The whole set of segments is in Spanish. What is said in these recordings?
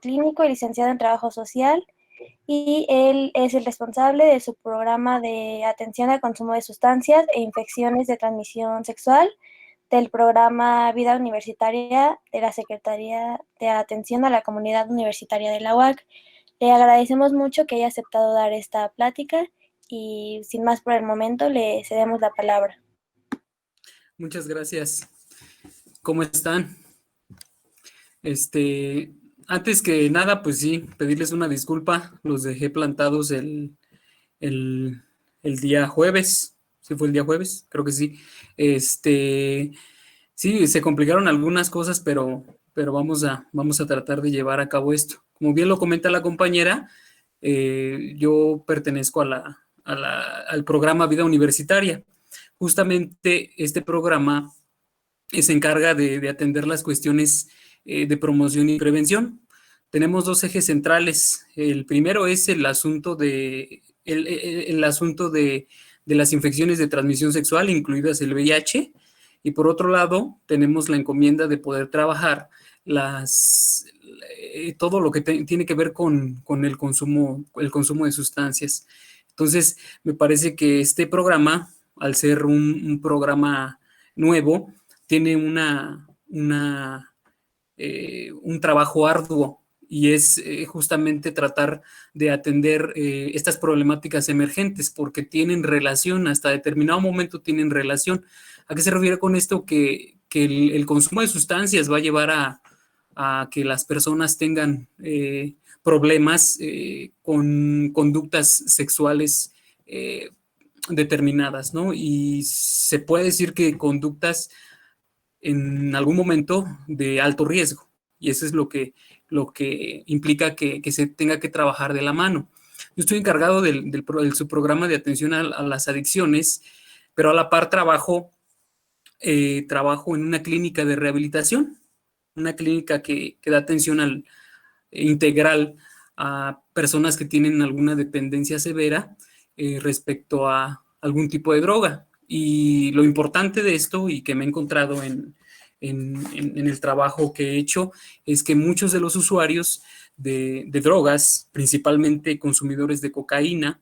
clínico y licenciado en trabajo social, y él es el responsable de su programa de atención al consumo de sustancias e infecciones de transmisión sexual del programa Vida Universitaria de la Secretaría de Atención a la Comunidad Universitaria de la UAC. Le agradecemos mucho que haya aceptado dar esta plática y sin más por el momento le cedemos la palabra. Muchas gracias. ¿Cómo están? Antes que nada, pues sí, pedirles una disculpa. Los dejé plantados el, el día jueves. ¿Sí fue el día jueves? Creo que sí. Sí, se complicaron algunas cosas, pero vamos a tratar de llevar a cabo esto. Como bien lo comenta la compañera, yo pertenezco al programa Vida Universitaria. Justamente este programa se encarga de atender las cuestiones de promoción y prevención. Tenemos dos ejes centrales. El primero es el asunto el asunto de las infecciones de transmisión sexual, incluidas el VIH, y por otro lado tenemos la encomienda de poder trabajar todo lo que tiene que ver con el consumo de sustancias. Entonces, me parece que este programa, al ser un programa nuevo, tiene un trabajo arduo, y es justamente tratar de atender estas problemáticas emergentes, porque tienen relación, hasta determinado momento tienen relación. ¿A qué se refiere con esto? Que el consumo de sustancias va a llevar a que las personas tengan problemas con conductas sexuales determinadas, ¿no? Y se puede decir que conductas en algún momento de alto riesgo, y eso es lo que implica que se tenga que trabajar de la mano. Yo estoy encargado del subprograma de atención a las adicciones, pero a la par trabajo en una clínica de rehabilitación, una clínica que da atención integral a personas que tienen alguna dependencia severa respecto a algún tipo de droga. Y lo importante de esto, y que me he encontrado en el trabajo que he hecho, es que muchos de los usuarios de drogas, principalmente consumidores de cocaína,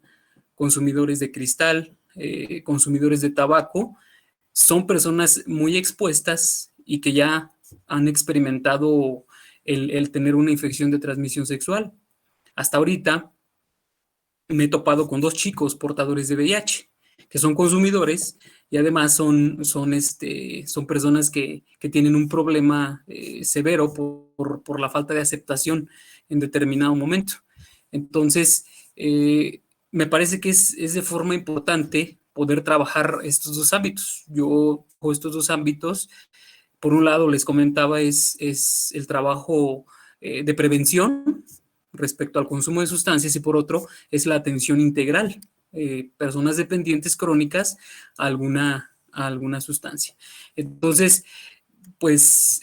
consumidores de cristal, consumidores de tabaco, son personas muy expuestas y que ya han experimentado el tener una infección de transmisión sexual. Hasta ahorita me he topado con dos chicos portadores de VIH, que son consumidores y además son personas que tienen un problema severo por la falta de aceptación en determinado momento. Entonces, me parece que es de forma importante poder trabajar estos dos ámbitos. Yo estos dos ámbitos, por un lado, les comentaba, es el trabajo de prevención respecto al consumo de sustancias, y por otro es la atención integral, personas dependientes crónicas a alguna sustancia. Entonces, pues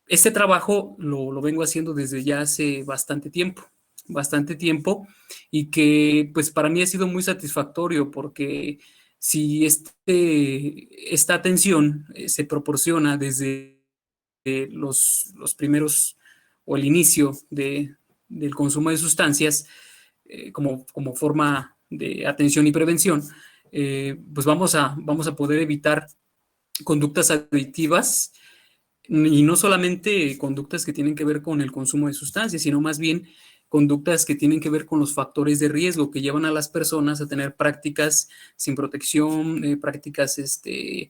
este trabajo lo vengo haciendo desde ya hace bastante tiempo, y que pues para mí ha sido muy satisfactorio, porque si esta atención se proporciona desde los primeros o el inicio del consumo de sustancias como forma de atención y prevención, pues vamos a poder evitar conductas adictivas, y no solamente conductas que tienen que ver con el consumo de sustancias, sino más bien conductas que tienen que ver con los factores de riesgo que llevan a las personas a tener prácticas sin protección, prácticas que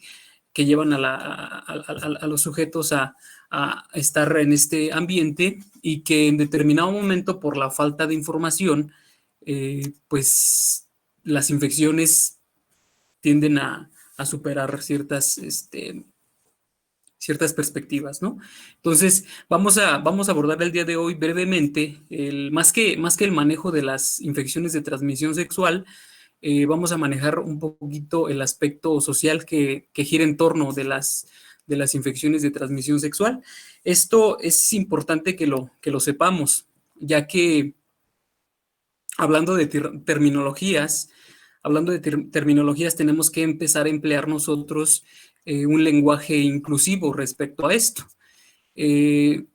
llevan a los sujetos a estar en este ambiente, y que en determinado momento, por la falta de información, pues las infecciones tienden a superar ciertas perspectivas, ¿no? Entonces, vamos a abordar el día de hoy brevemente, más que el manejo de las infecciones de transmisión sexual, vamos a manejar un poquito el aspecto social que gira en torno de las infecciones de transmisión sexual. Esto es importante que lo sepamos, ya que hablando de terminologías, tenemos que empezar a emplear nosotros un lenguaje inclusivo respecto a esto.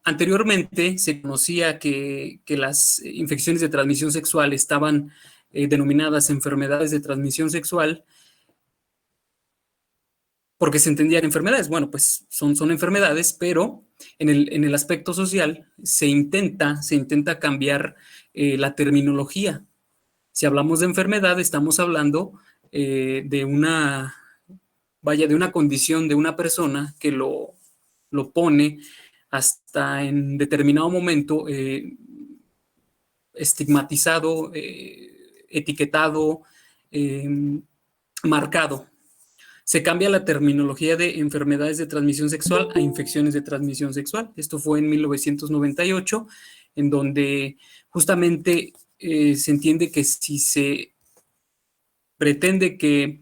Anteriormente se conocía que las infecciones de transmisión sexual estaban denominadas enfermedades de transmisión sexual porque se entendían enfermedades. Bueno, pues son enfermedades, pero en el aspecto social se intenta cambiar la terminología. Si hablamos de enfermedad, estamos hablando de de una condición de una persona que lo pone hasta en determinado momento estigmatizado, etiquetado, eh, marcado. Se cambia la terminología de enfermedades de transmisión sexual a infecciones de transmisión sexual. Esto fue en 1998, en donde justamente se entiende que si se pretende que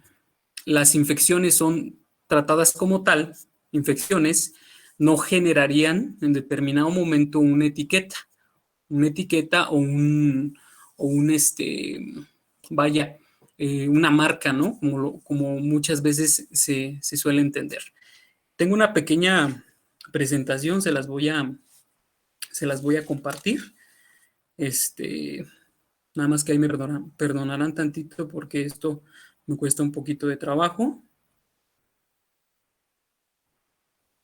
las infecciones son tratadas como tal, infecciones, no generarían en determinado momento una etiqueta o un vaya, una marca, ¿no? Como muchas veces se suele entender. Tengo una pequeña presentación, se las voy a compartir. Nada más que ahí me perdonarán tantito porque esto me cuesta un poquito de trabajo.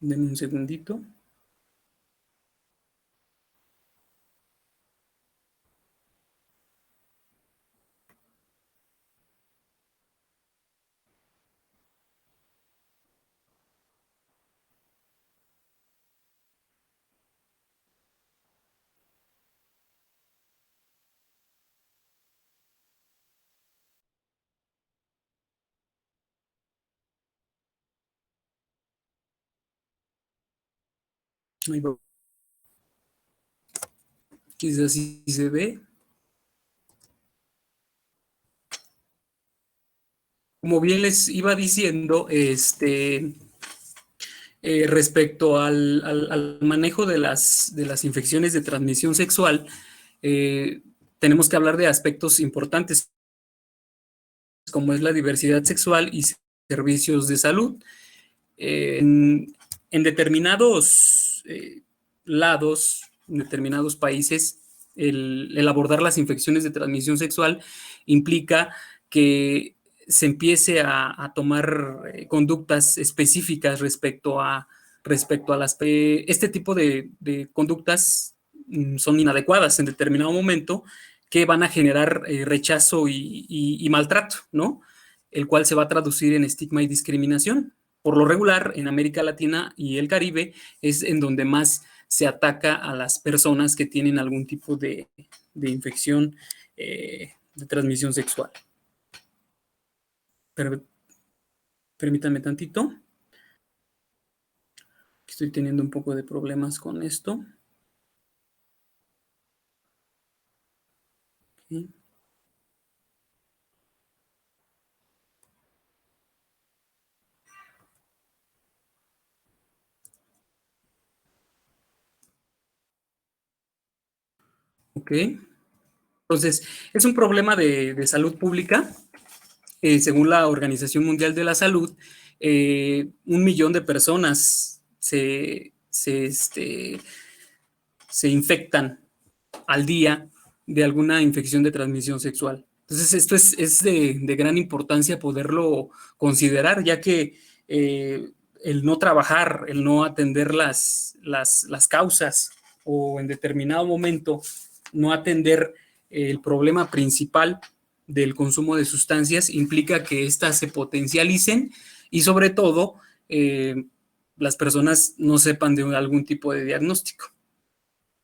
Denme un segundito. Ahí va. Quizás así se ve. Como bien les iba diciendo, respecto al manejo de las infecciones de transmisión sexual, tenemos que hablar de aspectos importantes como es la diversidad sexual y servicios de salud. En determinados lados, en determinados países, el abordar las infecciones de transmisión sexual implica que se empiece a tomar conductas específicas respecto a este tipo de conductas son inadecuadas en determinado momento que van a generar rechazo y maltrato, ¿no? El cual se va a traducir en estigma y discriminación. Por lo regular, en América Latina y el Caribe es en donde más se ataca a las personas que tienen algún tipo de infección de transmisión sexual. Pero, permítanme tantito. Estoy teniendo un poco de problemas con esto. Okay. Ok. Entonces, es un problema de salud pública. Según la Organización Mundial de la Salud, 1 millón de personas se infectan al día de alguna infección de transmisión sexual. Entonces, esto es de gran importancia poderlo considerar, ya que el no trabajar, el no atender las causas o en determinado momento no atender el problema principal del consumo de sustancias implica que éstas se potencialicen y sobre todo las personas no sepan de algún tipo de diagnóstico.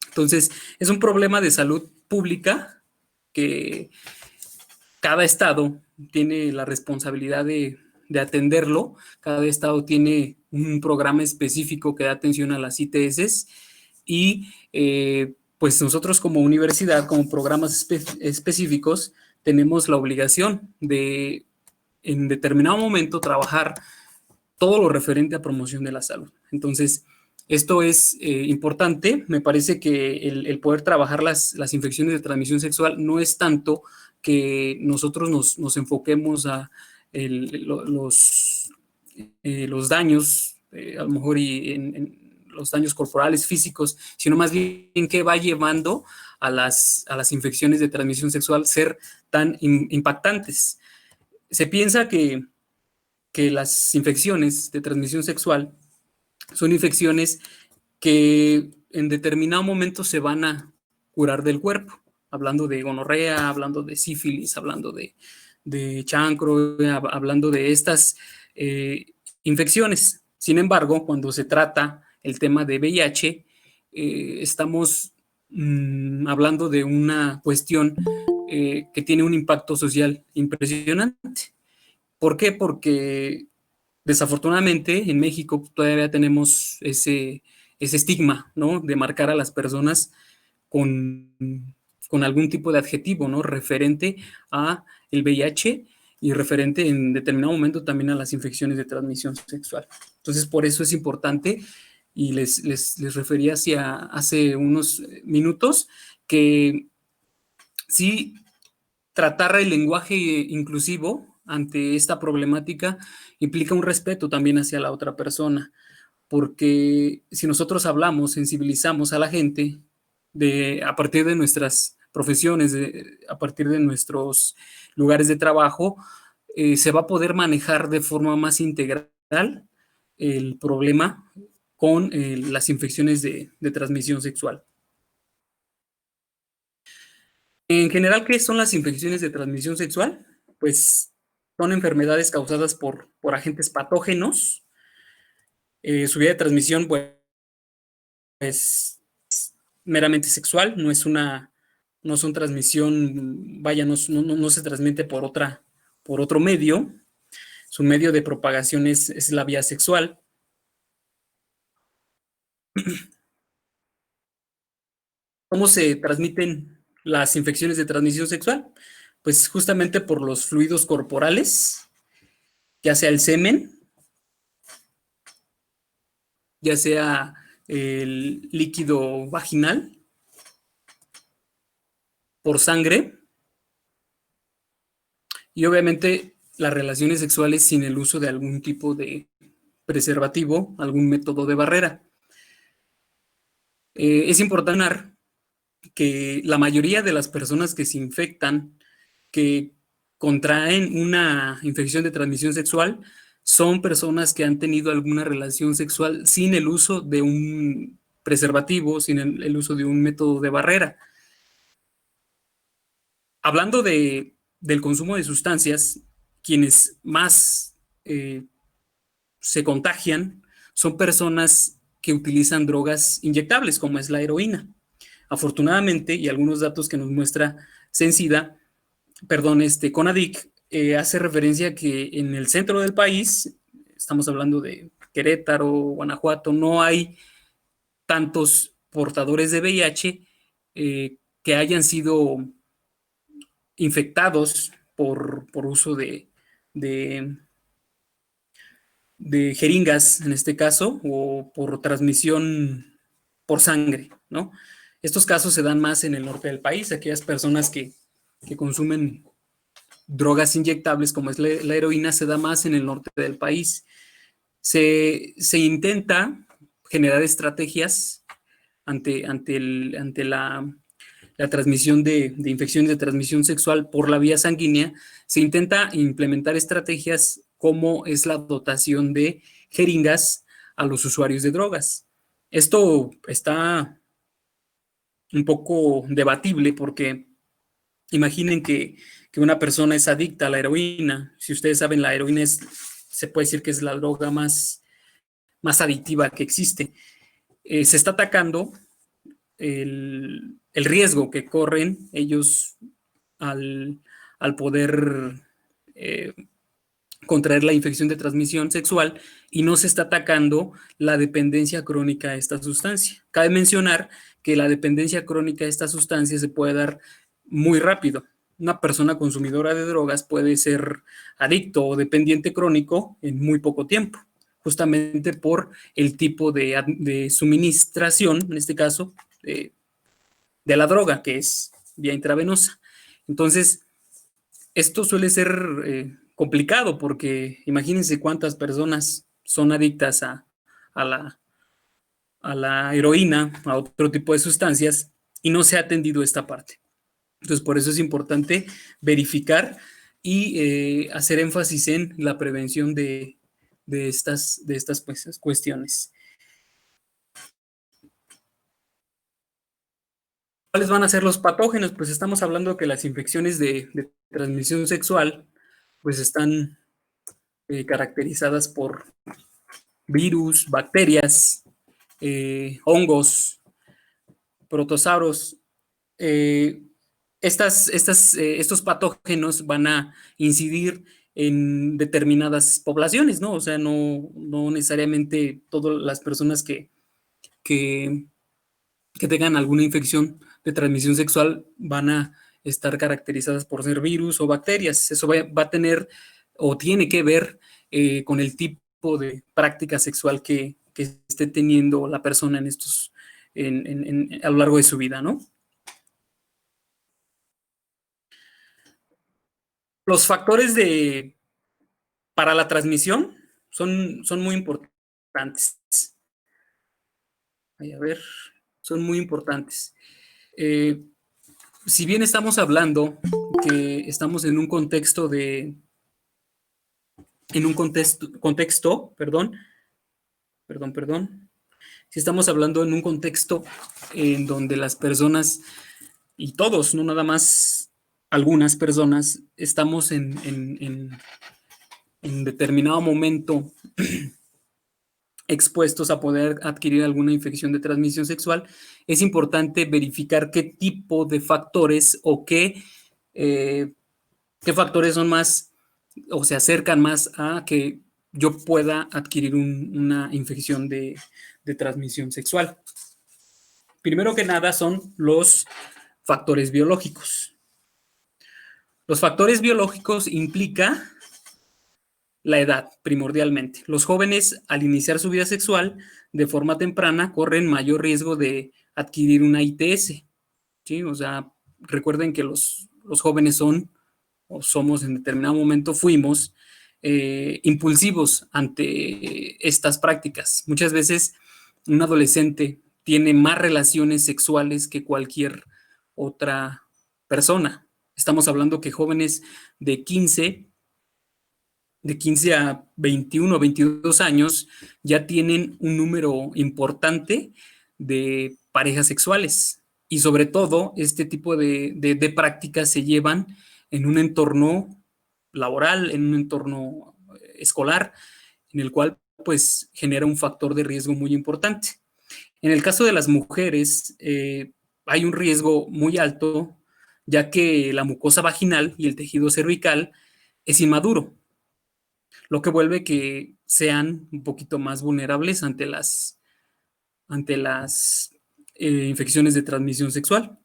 Entonces, es un problema de salud pública que cada estado tiene la responsabilidad de atenderlo. Cada estado tiene un programa específico que da atención a las ITS y pues nosotros como universidad, como programas específicos, tenemos la obligación de en determinado momento trabajar todo lo referente a promoción de la salud. Entonces, esto es importante. Me parece que el poder trabajar las infecciones de transmisión sexual no es tanto que nosotros nos enfoquemos a los daños, a lo mejor y en los daños corporales, físicos, sino más bien qué va llevando a las infecciones de transmisión sexual ser tan impactantes. Se piensa que las infecciones de transmisión sexual son infecciones que en determinado momento se van a curar del cuerpo, hablando de gonorrea, hablando de sífilis, hablando de chancro, hablando de estas infecciones. Sin embargo, cuando se trata el tema de VIH, estamos hablando de una cuestión que tiene un impacto social impresionante. ¿Por qué? Porque desafortunadamente en México todavía tenemos ese estigma, ¿no? De marcar a las personas con algún tipo de adjetivo, ¿no? Referente a el VIH y referente en determinado momento también a las infecciones de transmisión sexual. Entonces, por eso es importante, y les refería hace unos minutos, que sí tratar el lenguaje inclusivo ante esta problemática implica un respeto también hacia la otra persona, porque si nosotros hablamos, sensibilizamos a la gente a partir de nuestras profesiones, a partir de nuestros lugares de trabajo, se va a poder manejar de forma más integral el problema con las infecciones de transmisión sexual. En general, ¿qué son las infecciones de transmisión sexual? Pues son enfermedades causadas por agentes patógenos. Su vía de transmisión, pues, meramente sexual, no son transmisión, vaya, no se transmite por otro medio. Su medio de propagación es la vía sexual. ¿Cómo se transmiten las infecciones de transmisión sexual? Pues justamente por los fluidos corporales, ya sea el semen, ya sea el líquido vaginal, por sangre, y obviamente las relaciones sexuales sin el uso de algún tipo de preservativo, algún método de barrera. Es importante que la mayoría de las personas que se infectan, que contraen una infección de transmisión sexual, son personas que han tenido alguna relación sexual sin el uso de un preservativo, sin el uso de un método de barrera. Hablando del consumo de sustancias, quienes más se contagian son personas que utilizan drogas inyectables, como es la heroína. Afortunadamente, y algunos datos que nos muestra CONADIC, hace referencia que en el centro del país, estamos hablando de Querétaro, Guanajuato, no hay tantos portadores de VIH que hayan sido infectados por uso de jeringas, en este caso, o por transmisión por sangre, ¿no? Estos casos se dan más en el norte del país, aquellas personas que consumen drogas inyectables, como es la heroína, se da más en el norte del país. Se intenta generar estrategias ante la transmisión de infecciones de transmisión sexual por la vía sanguínea. Se intenta implementar estrategias como es la dotación de jeringas a los usuarios de drogas. Esto está un poco debatible porque imaginen que una persona es adicta a la heroína. Si ustedes saben, la heroína se puede decir que es la droga más adictiva que existe. Se está atacando el riesgo que corren ellos al poder contraer la infección de transmisión sexual, y no se está atacando la dependencia crónica a esta sustancia. Cabe mencionar que la dependencia crónica a esta sustancia se puede dar muy rápido. Una persona consumidora de drogas puede ser adicto o dependiente crónico en muy poco tiempo, justamente por el tipo de suministración, en este caso, de la droga, que es vía intravenosa. Entonces, esto suele ser complicado porque imagínense cuántas personas son adictas a a la heroína, a otro tipo de sustancias, y no se ha atendido esta parte. Entonces, por eso es importante verificar y hacer énfasis en la prevención de estas pues, cuestiones. ¿Cuáles van a ser los patógenos? Pues estamos hablando que las infecciones de transmisión sexual pues están caracterizadas por virus, bacterias, hongos, protozoarios. Estos patógenos van a incidir en determinadas poblaciones, ¿no? O sea, no necesariamente todas las personas que tengan alguna infección de transmisión sexual van a estar caracterizadas por ser virus o bacterias. Eso va a tener o tiene que ver con el tipo de práctica sexual que esté teniendo la persona a lo largo de su vida, ¿no? Los factores para la transmisión son muy importantes. A ver, son muy importantes. Si bien estamos hablando que estamos en un contexto si estamos hablando en un contexto en donde las personas, y todos, no nada más algunas personas, estamos en determinado momento expuestos a poder adquirir alguna infección de transmisión sexual, es importante verificar qué tipo de factores o qué factores son más o se acercan más a que yo pueda adquirir una infección de transmisión sexual. Primero que nada son los factores biológicos. Los factores biológicos implica la edad, primordialmente. Los jóvenes, al iniciar su vida sexual de forma temprana, corren mayor riesgo de adquirir una ITS. ¿Sí? O sea, recuerden que los jóvenes son, o somos en determinado momento, fuimos impulsivos ante estas prácticas. Muchas veces un adolescente tiene más relaciones sexuales que cualquier otra persona. Estamos hablando que jóvenes de 15 a 21 o 22 años ya tienen un número importante de parejas sexuales. Y sobre todo, este tipo de prácticas se llevan en un entorno laboral, en un entorno escolar, en el cual pues genera un factor de riesgo muy importante. En el caso de las mujeres, hay un riesgo muy alto, ya que la mucosa vaginal y el tejido cervical es inmaduro, lo que vuelve que sean un poquito más vulnerables ante las infecciones de transmisión sexual.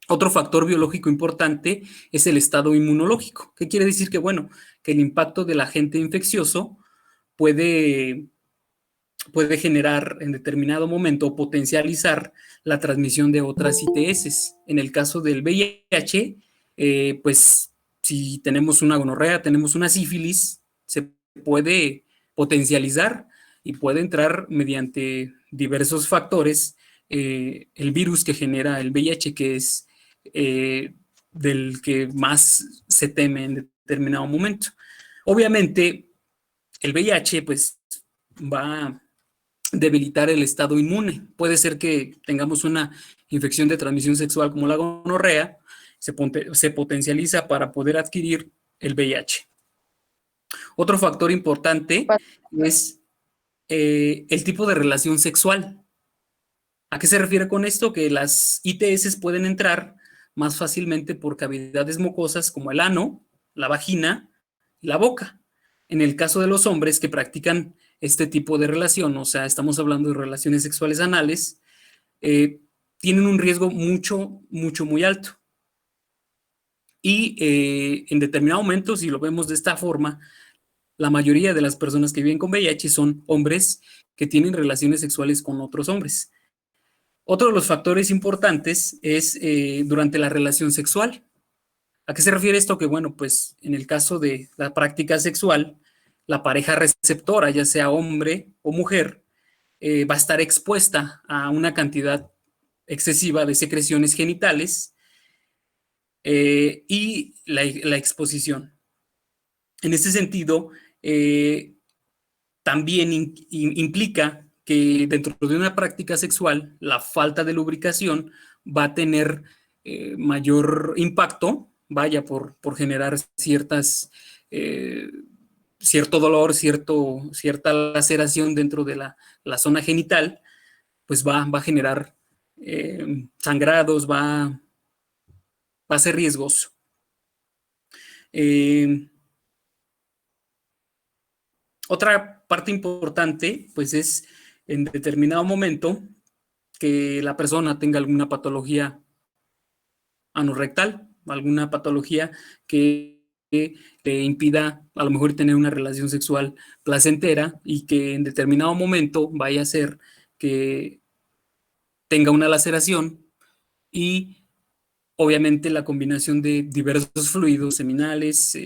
Otro factor biológico importante es el estado inmunológico. ¿Qué quiere decir? Que, bueno, que el impacto del agente infeccioso puede generar en determinado momento o potencializar la transmisión de otras ITS. En el caso del VIH, pues si tenemos una gonorrea, tenemos una sífilis, se puede potencializar y puede entrar mediante diversos factores el virus que genera el VIH, que es del que más se teme en determinado momento. Obviamente, el VIH pues va a debilitar el estado inmune. Puede ser que tengamos una infección de transmisión sexual como la gonorrea, se potencializa para poder adquirir el VIH. Otro factor importante es el tipo de relación sexual. ¿A qué se refiere con esto? Que las ITS pueden entrar más fácilmente por cavidades mucosas como el ano, la vagina y la boca. En el caso de los hombres que practican este tipo de relación, o sea, estamos hablando de relaciones sexuales anales, tienen un riesgo muy alto. Y en determinado momento, si lo vemos de esta forma, la mayoría de las personas que viven con VIH son hombres que tienen relaciones sexuales con otros hombres. Otro de los factores importantes es durante la relación sexual. ¿A qué se refiere esto? Que, bueno, pues en el caso de la práctica sexual, la pareja receptora, ya sea hombre o mujer, va a estar expuesta a una cantidad excesiva de secreciones genitales y la exposición. En este sentido, también implica que dentro de una práctica sexual, la falta de lubricación va a tener mayor impacto, vaya, por generar cierto dolor, cierta laceración dentro de la zona genital, pues va a generar sangrados, va a ser riesgoso. Otra parte importante, pues es en determinado momento que la persona tenga alguna patología anorrectal, alguna patología que le impida a lo mejor tener una relación sexual placentera y que en determinado momento vaya a ser que tenga una laceración y obviamente la combinación de diversos fluidos seminales,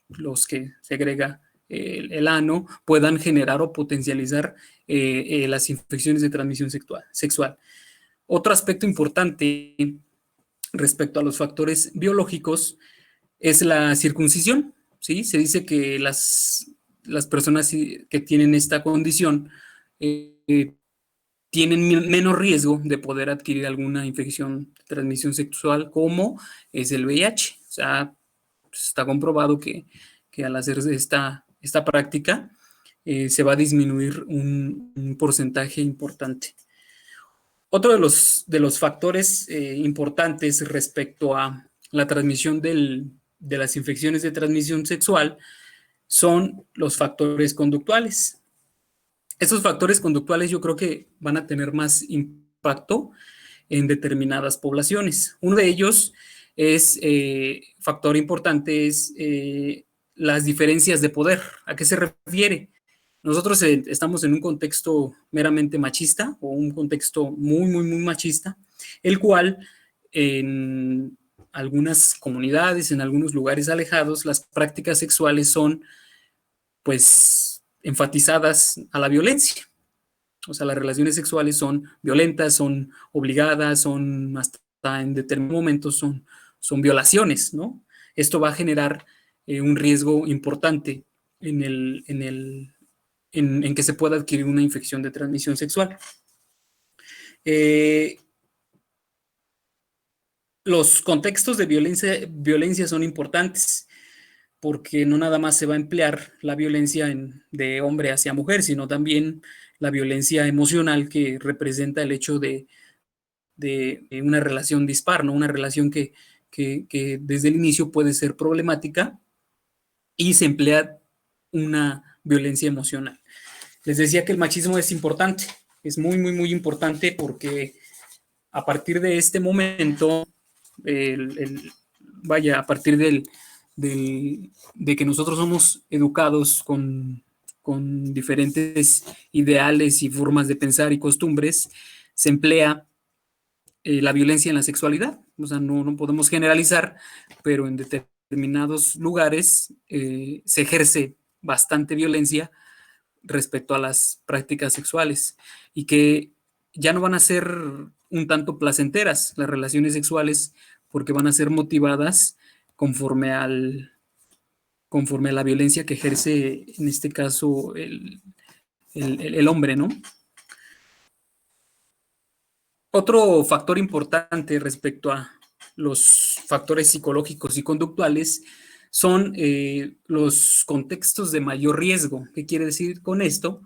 los que segrega el ano, puedan generar o potencializar las infecciones de transmisión sexual. Otro aspecto importante respecto a los factores biológicos es la circuncisión, ¿sí? Se dice que las personas que tienen esta condición tienen menos riesgo de poder adquirir alguna infección de transmisión sexual como es el VIH. O sea, pues está comprobado que al hacer esta práctica se va a disminuir un porcentaje importante. Otro de los factores importantes respecto a la transmisión de las infecciones de transmisión sexual son los factores conductuales. Estos factores conductuales yo creo que van a tener más impacto en determinadas poblaciones. Uno de ellos es, factor importante, es las diferencias de poder. ¿A qué se refiere? Nosotros estamos en un contexto meramente machista o un contexto muy, muy, muy machista, el cual en algunas comunidades, en algunos lugares alejados, las prácticas sexuales son, pues, enfatizadas a la violencia. O sea, las relaciones sexuales son violentas, son obligadas, son hasta en determinados momentos son violaciones, ¿no? Esto va a generar un riesgo importante en que se pueda adquirir una infección de transmisión sexual. Los contextos de violencia son importantes porque no nada más se va a emplear la violencia de hombre hacia mujer, sino también la violencia emocional que representa el hecho de una relación dispar, ¿no? Una relación que desde el inicio puede ser problemática y se emplea una violencia emocional. Les decía que el machismo es importante, es muy, muy, muy importante porque a partir de este momento, a partir de que nosotros somos educados con diferentes ideales y formas de pensar y costumbres, se emplea la violencia en la sexualidad. O sea, no podemos generalizar, pero en determinados lugares se ejerce bastante violencia respecto a las prácticas sexuales y que ya no van a ser un tanto placenteras las relaciones sexuales porque van a ser motivadas conforme a la violencia que ejerce en este caso el hombre, ¿no? Otro factor importante respecto a los factores psicológicos y conductuales son los contextos de mayor riesgo. ¿Qué quiere decir con esto?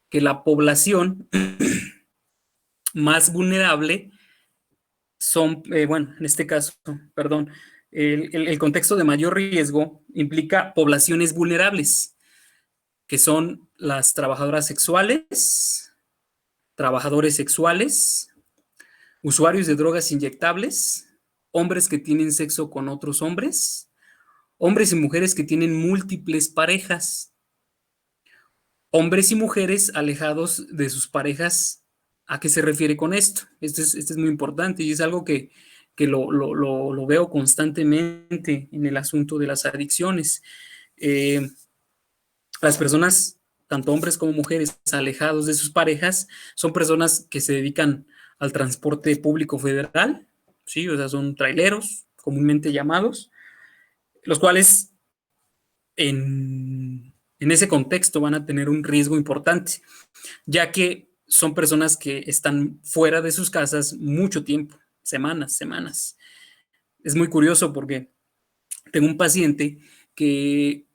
Que la población más vulnerable son, en este caso, perdón, el contexto de mayor riesgo implica poblaciones vulnerables, que son las trabajadoras sexuales, trabajadores sexuales, usuarios de drogas inyectables, hombres que tienen sexo con otros hombres, hombres y mujeres que tienen múltiples parejas, hombres y mujeres alejados de sus parejas. ¿A qué se refiere con esto? Esto es muy importante y es algo que lo veo constantemente en el asunto de las adicciones. Las personas tanto hombres como mujeres alejados de sus parejas, son personas que se dedican al transporte público federal, ¿sí? O sea, son traileros, comúnmente llamados, los cuales en ese contexto van a tener un riesgo importante, ya que son personas que están fuera de sus casas mucho tiempo, semanas. Es muy curioso porque tengo un paciente que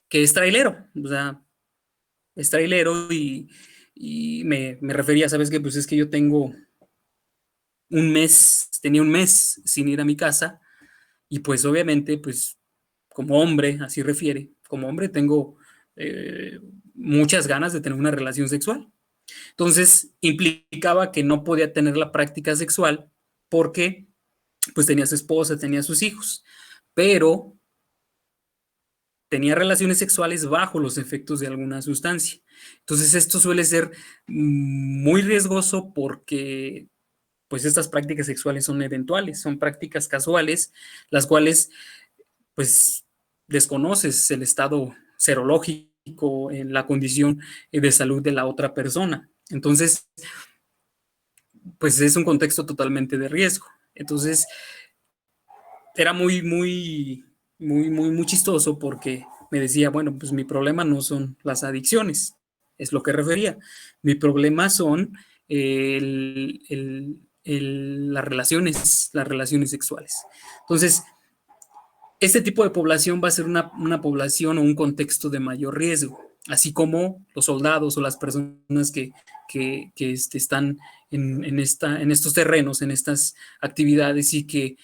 es trailero, o sea, es trailero y me refería, ¿sabes qué? Pues es que yo tenía un mes sin ir a mi casa y pues obviamente, pues como hombre, así refiere, como hombre tengo muchas ganas de tener una relación sexual. Entonces implicaba que no podía tener la práctica sexual porque pues tenía su esposa, tenía sus hijos, pero tenía relaciones sexuales bajo los efectos de alguna sustancia. Entonces esto suele ser muy riesgoso porque pues estas prácticas sexuales son eventuales, son prácticas casuales, las cuales pues desconoces el estado serológico en la condición de salud de la otra persona. Entonces, pues es un contexto totalmente de riesgo. Entonces, era muy chistoso porque me decía, bueno, pues mi problema no son las adicciones, es lo que refería. Mi problema son las relaciones sexuales. Entonces, este tipo de población va a ser una población o un contexto de mayor riesgo, así como los soldados o las personas que están en estos terrenos, en estas actividades y que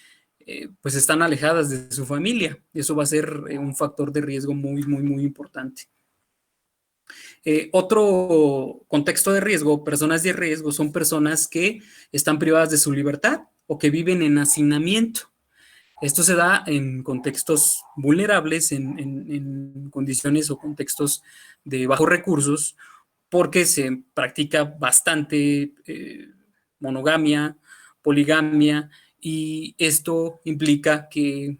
pues están alejadas de su familia. Eso va a ser un factor de riesgo muy importante. Otro contexto de riesgo, personas de riesgo, son personas que están privadas de su libertad o que viven en hacinamiento. Esto se da en contextos vulnerables, en condiciones o contextos de bajos recursos, porque se practica bastante monogamia, poligamia, y esto implica que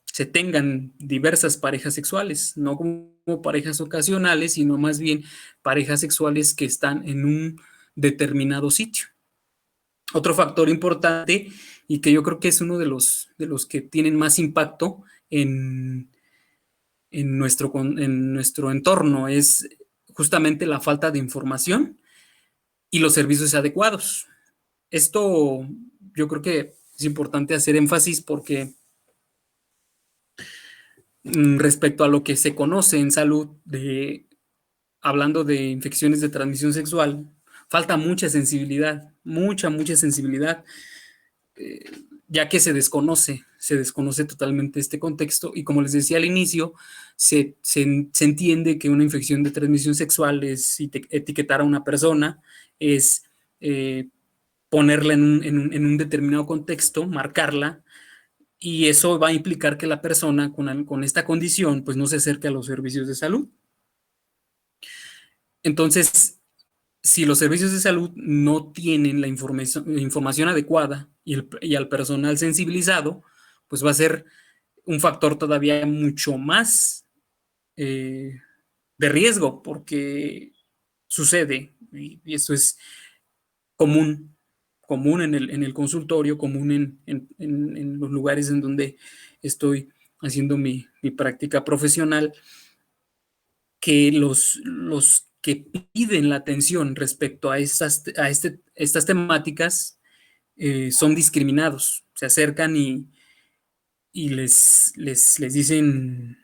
se tengan diversas parejas sexuales, no como parejas ocasionales, sino más bien parejas sexuales que están en un determinado sitio. Otro factor importante y que yo creo que es uno de los que tienen más impacto en nuestro entorno es justamente la falta de información y los servicios adecuados. Esto yo creo que es importante hacer énfasis porque respecto a lo que se conoce en salud, hablando de infecciones de transmisión sexual, falta mucha sensibilidad, mucha sensibilidad, ya que se desconoce totalmente este contexto y como les decía al inicio, se entiende que una infección de transmisión sexual es etiquetar a una persona, es ponerla en un determinado contexto, marcarla, y eso va a implicar que la persona con esta condición pues no se acerque a los servicios de salud. Entonces, si los servicios de salud no tienen la información adecuada y al personal sensibilizado, pues va a ser un factor todavía mucho más de riesgo, porque sucede, y esto es común, común en el consultorio, común en los lugares en donde estoy haciendo mi práctica profesional, que los que piden la atención respecto a estas temáticas son discriminados, se acercan y les dicen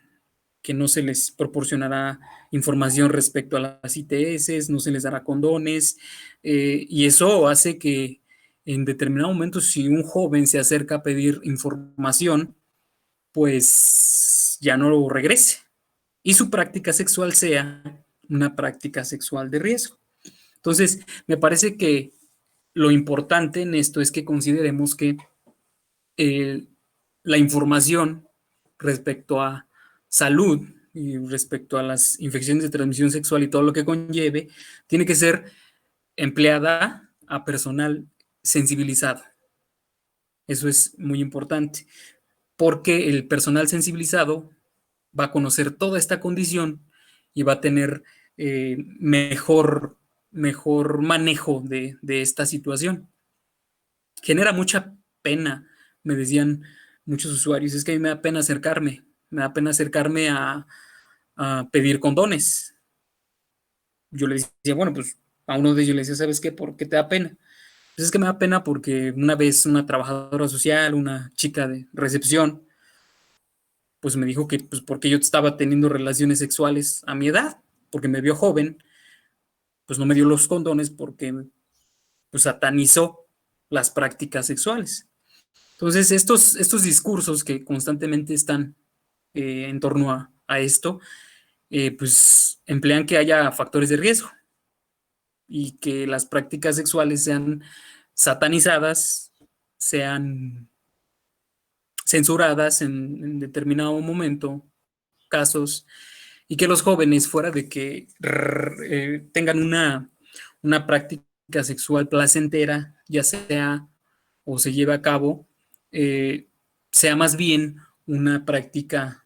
que no se les proporcionará información respecto a las ITS, no se les dará condones, y eso hace que en determinado momento, si un joven se acerca a pedir información, pues ya no lo regrese y su práctica sexual sea una práctica sexual de riesgo. Entonces, me parece que lo importante en esto es que consideremos que eh, la información respecto a salud y respecto a las infecciones de transmisión sexual y todo lo que conlleve, tiene que ser empleada a personal sensibilizado. Eso es muy importante, porque el personal sensibilizado va a conocer toda esta condición y va a tener mejor manejo de esta situación. Genera mucha pena, me decían muchos usuarios, es que a mí me da pena acercarme a pedir condones. Yo le decía, bueno, pues a uno de ellos le decía, ¿sabes qué? ¿Por qué te da pena? Pues es que me da pena porque una vez una trabajadora social, una chica de recepción, pues me dijo que pues porque yo estaba teniendo relaciones sexuales a mi edad, porque me vio joven, pues no me dio los condones porque pues satanizó las prácticas sexuales. Entonces, estos discursos que constantemente están en torno a esto, pues emplean que haya factores de riesgo y que las prácticas sexuales sean satanizadas, sean censuradas en determinado momento, casos, y que los jóvenes, fuera de que tengan una práctica sexual placentera, ya sea o se lleve a cabo, sea más bien una práctica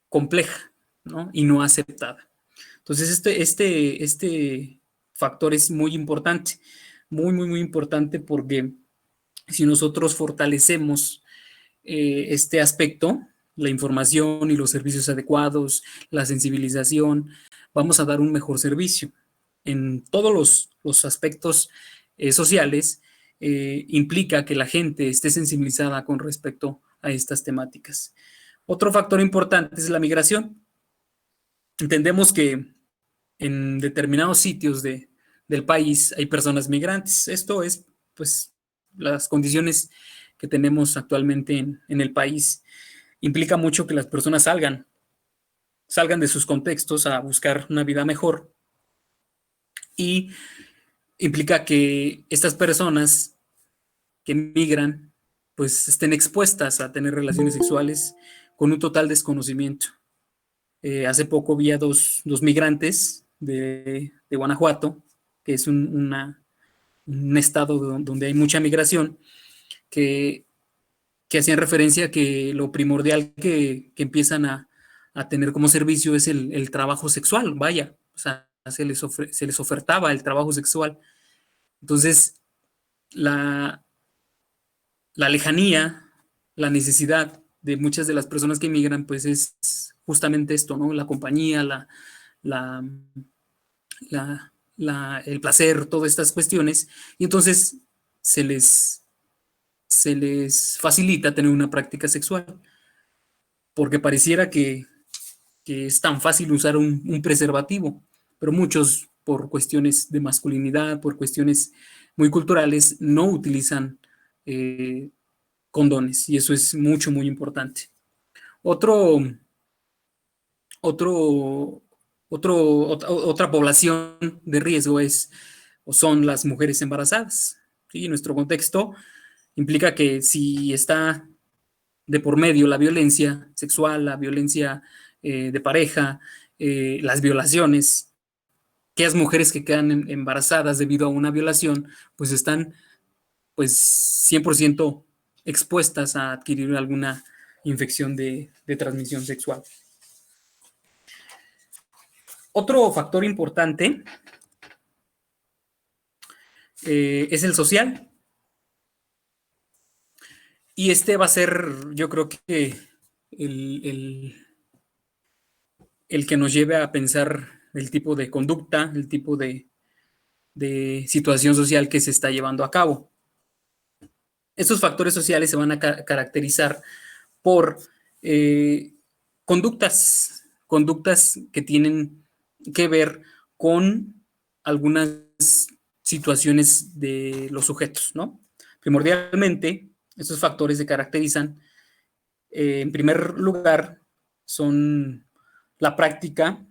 compleja, ¿no? Y no aceptada. Entonces, este factor es muy importante, muy importante porque si nosotros fortalecemos este aspecto, la información y los servicios adecuados, la sensibilización, vamos a dar un mejor servicio. En todos los aspectos sociales, implica que la gente esté sensibilizada con respecto a estas temáticas. Otro factor importante es la migración. Entendemos que en determinados sitios del país hay personas migrantes. Esto es, pues, las condiciones que tenemos actualmente en el país. Implica mucho que las personas salgan de sus contextos a buscar una vida mejor y implica que estas personas que migran pues estén expuestas a tener relaciones sexuales con un total desconocimiento. Hace poco vi a dos migrantes de Guanajuato, que es un estado donde hay mucha migración, que hacían referencia a que lo primordial que empiezan a tener como servicio es el trabajo sexual, vaya, o sea, se les ofertaba el trabajo sexual. Entonces, la lejanía, la necesidad de muchas de las personas que emigran, pues es justamente esto, ¿no? La compañía, la, el placer, todas estas cuestiones, y entonces se les, se les facilita tener una práctica sexual, porque pareciera que es tan fácil usar un preservativo, pero muchos por cuestiones de masculinidad, por cuestiones muy culturales, no utilizan condones y eso es muy importante. Otro, otro, otra población de riesgo es o son las mujeres embarazadas. ¿Sí? Nuestro contexto implica que si está de por medio la violencia sexual, la violencia de pareja, las violaciones, aquellas mujeres que quedan embarazadas debido a una violación, pues están pues 100% expuestas a adquirir alguna infección de transmisión sexual. Otro factor importante es el social. Y este va a ser, yo creo que el que nos lleve a pensar el tipo de conducta, el tipo de situación social que se está llevando a cabo. Estos factores sociales se van a caracterizar por conductas que tienen que ver con algunas situaciones de los sujetos, ¿no? Primordialmente, estos factores se caracterizan, en primer lugar, son la práctica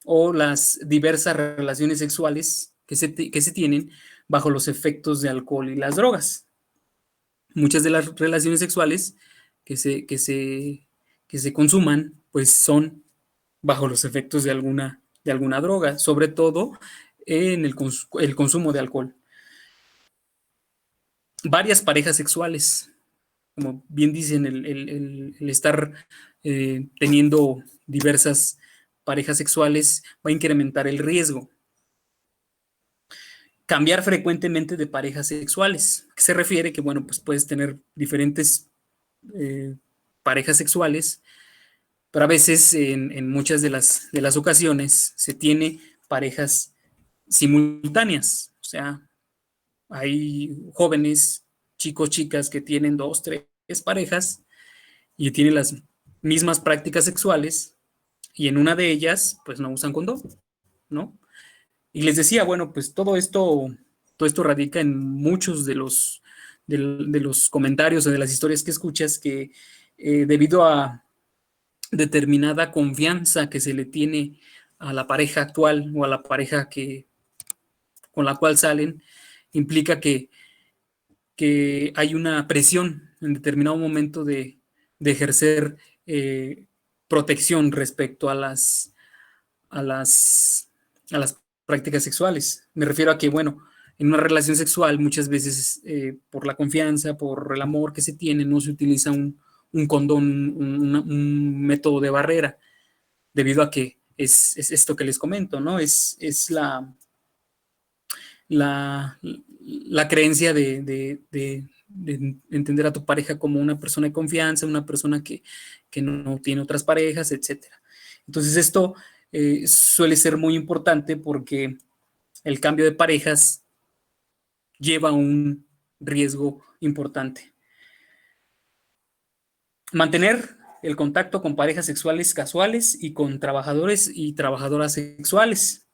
o las diversas relaciones sexuales que se tienen bajo los efectos de alcohol y las drogas. Muchas de las relaciones sexuales que se consuman, pues son bajo los efectos de alguna droga, sobre todo en el consumo de alcohol. Varias parejas sexuales, como bien dicen, el estar teniendo diversas parejas sexuales va a incrementar el riesgo. Cambiar frecuentemente de parejas sexuales. ¿A qué se refiere? Que, bueno, pues puedes tener diferentes parejas sexuales, pero a veces en muchas de las ocasiones se tiene parejas simultáneas. O sea, hay jóvenes, chicos, chicas que tienen 2, 3 parejas y tienen las mismas prácticas sexuales y en una de ellas pues no usan condón, ¿no? Y les decía, bueno, pues todo esto radica en muchos de los comentarios o de las historias que escuchas que debido a determinada confianza que se le tiene a la pareja actual o a la pareja con la cual salen, implica que hay una presión en determinado momento de ejercer protección respecto a las prácticas sexuales. Me refiero a que, bueno, en una relación sexual muchas veces por la confianza, por el amor que se tiene, no se utiliza un condón, un método de barrera, debido a que es esto que les comento, ¿no? Es la creencia de entender a tu pareja como una persona de confianza, una persona que no tiene otras parejas, etcétera. Entonces esto suele ser muy importante porque el cambio de parejas lleva a un riesgo importante. Mantener el contacto con parejas sexuales casuales y con trabajadores y trabajadoras sexuales.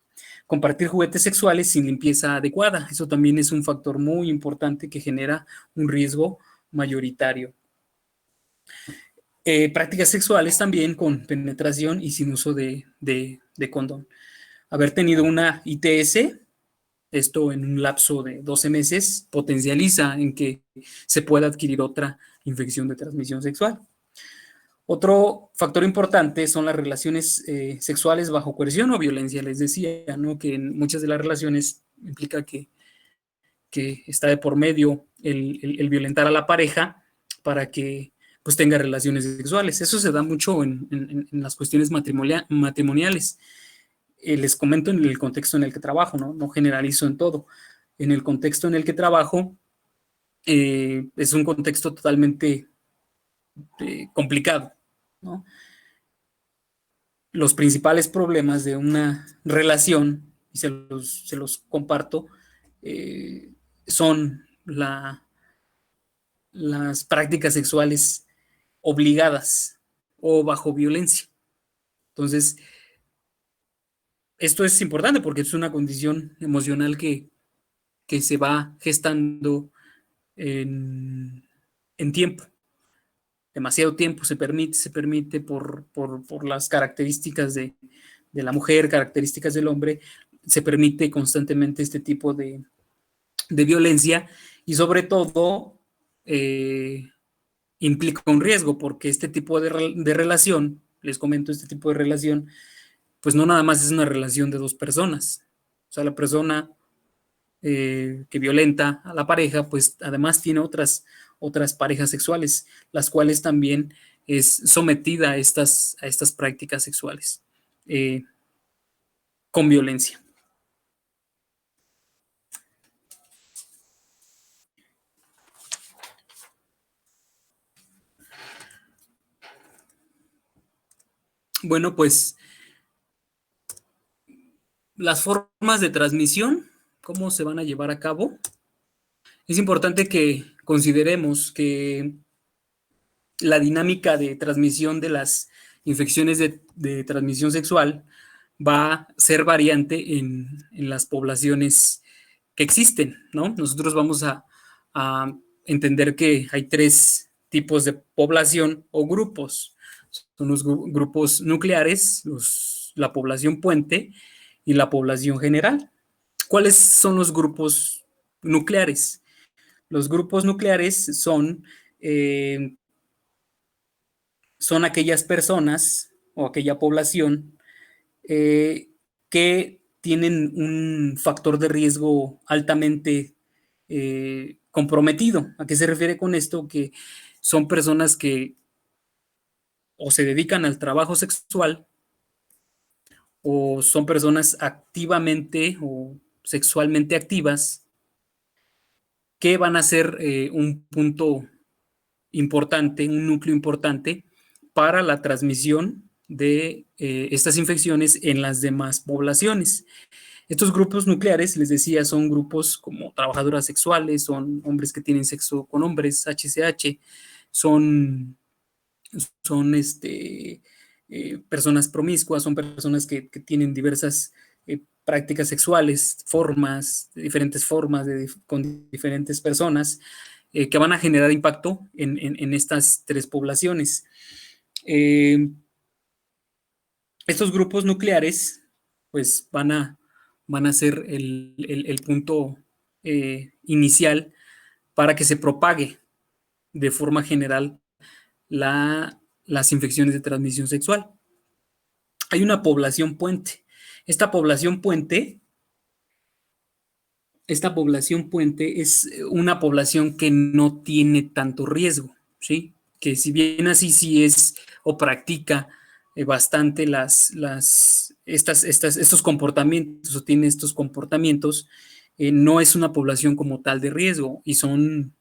Compartir juguetes sexuales sin limpieza adecuada. Eso también es un factor muy importante que genera un riesgo mayoritario. Prácticas sexuales también con penetración y sin uso de condón. Haber tenido una ITS, esto en un lapso de 12 meses, potencializa en que se pueda adquirir otra infección de transmisión sexual. Otro factor importante son las relaciones sexuales bajo coerción o violencia. Les decía, ¿no? Que en muchas de las relaciones implica que está de por medio el violentar a la pareja para que pues tenga relaciones sexuales. Eso se da mucho en las cuestiones matrimoniales. Les comento en el contexto en el que trabajo, ¿no? No generalizo en todo. En el contexto en el que trabajo es un contexto totalmente complicado, ¿no? Los principales problemas de una relación, y se los comparto, son las prácticas sexuales obligadas o bajo violencia. Entonces, esto es importante porque es una condición emocional que se va gestando en tiempo. Demasiado tiempo se permite por las características de la mujer, características del hombre, se permite constantemente este tipo de violencia y sobre todo implica un riesgo porque este tipo de relación, les comento, este tipo de relación, pues no nada más es una relación de dos personas. O sea, la persona que violenta a la pareja, pues además tiene otras parejas sexuales, las cuales también es sometida a estas prácticas sexuales con violencia. Bueno, pues las formas de transmisión, ¿cómo se van a llevar a cabo? Es importante que consideremos que la dinámica de transmisión de las infecciones de transmisión sexual va a ser variante en las poblaciones que existen, ¿no? Nosotros vamos a entender que hay 3 tipos de población o grupos. Son los grupos nucleares, la población puente y la población general. ¿Cuáles son los grupos nucleares? Los grupos nucleares son aquellas personas o aquella población que tienen un factor de riesgo altamente comprometido. ¿A qué se refiere con esto? Que son personas que o se dedican al trabajo sexual o son personas activamente o sexualmente activas, que van a ser un punto importante, un núcleo importante para la transmisión de estas infecciones en las demás poblaciones. Estos grupos nucleares, les decía, son grupos como trabajadoras sexuales, son hombres que tienen sexo con hombres, HCH, son, personas promiscuas, son personas que tienen diversas prácticas sexuales, diferentes formas con diferentes personas, que van a generar impacto en estas tres poblaciones. Estos grupos nucleares pues van a ser el punto inicial para que se propague de forma general las infecciones de transmisión sexual. Hay una población puente. Esta población puente es una población que no tiene tanto riesgo, ¿sí? Que si bien así sí es o practica bastante estos comportamientos o tiene estos comportamientos, no es una población como tal de riesgo y son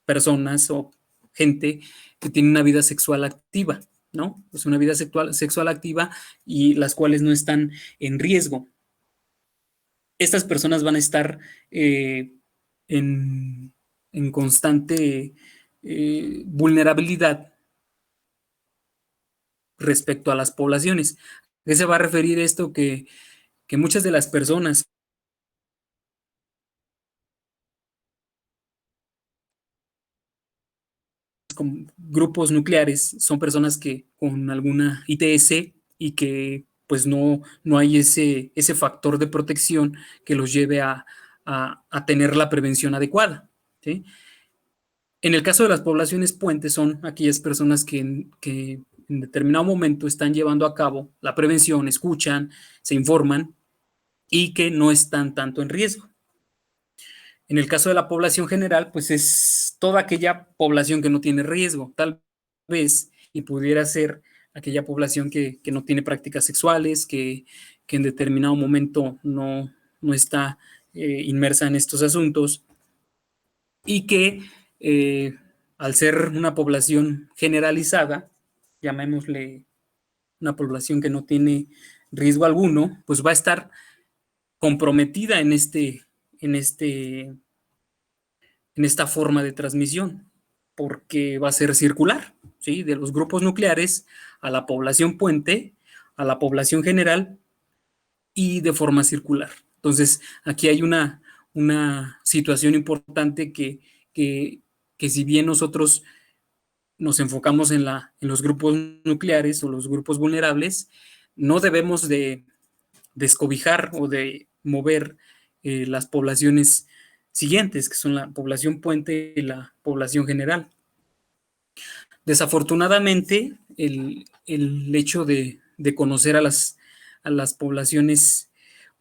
personas o gente que tiene una vida sexual activa, ¿no? Es una vida sexual activa y las cuales no están en riesgo. Estas personas van a estar en, en, constante vulnerabilidad respecto a las poblaciones. ¿A qué se va a referir esto? Que muchas de las personas con grupos nucleares son personas que con alguna ITS y que pues no hay ese factor de protección que los lleve a tener la prevención adecuada, ¿sí? En el caso de las poblaciones puentes son aquellas personas que en determinado momento están llevando a cabo la prevención, escuchan, se informan y que no están tanto en riesgo. En el caso de la población general, pues es toda aquella población que no tiene riesgo, tal vez, y pudiera ser aquella población que no tiene prácticas sexuales, que en determinado momento no está inmersa en estos asuntos y que al ser una población generalizada, llamémosle una población que no tiene riesgo alguno, pues va a estar comprometida en esta forma de transmisión, porque va a ser circular, ¿sí? De los grupos nucleares a la población puente, a la población general y de forma circular. Entonces, aquí hay una situación importante que si bien nosotros nos enfocamos en los grupos nucleares o los grupos vulnerables, no debemos de descobijar o de mover las poblaciones siguientes, que son la población puente y la población general. Desafortunadamente, el hecho de conocer a las poblaciones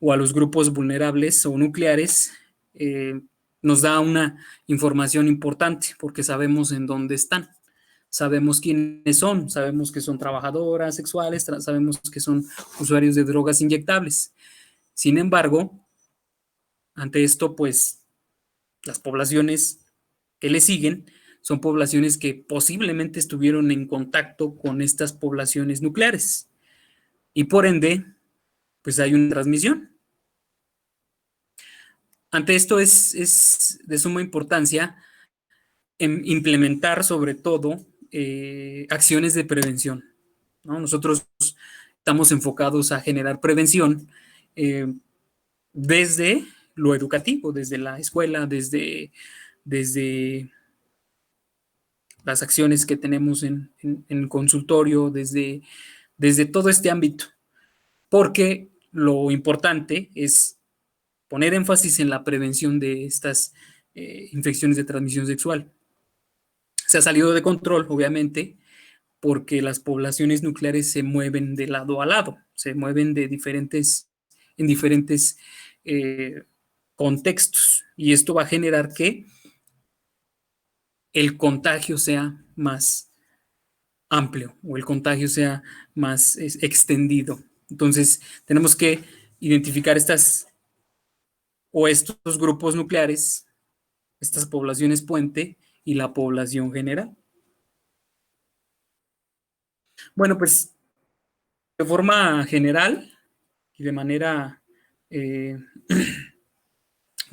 o a los grupos vulnerables o nucleares nos da una información importante porque sabemos en dónde están. Sabemos quiénes son, sabemos que son trabajadoras sexuales, sabemos que son usuarios de drogas inyectables. Sin embargo, ante esto, pues las poblaciones que le siguen son poblaciones que posiblemente estuvieron en contacto con estas poblaciones nucleares y por ende, pues hay una transmisión. Ante esto es de suma importancia implementar sobre todo acciones de prevención, ¿no? Nosotros estamos enfocados a generar prevención desde lo educativo, desde la escuela, desde las acciones que tenemos en el consultorio, desde todo este ámbito, porque lo importante es poner énfasis en la prevención de estas infecciones de transmisión sexual. Se ha salido de control, obviamente, porque las poblaciones nucleares se mueven de lado a lado, se mueven en diferentes contextos, y esto va a generar que el contagio sea más amplio o el contagio sea más extendido Entonces, tenemos que identificar estos grupos nucleares, estas poblaciones puente y la población general. Bueno, pues de forma general y de manera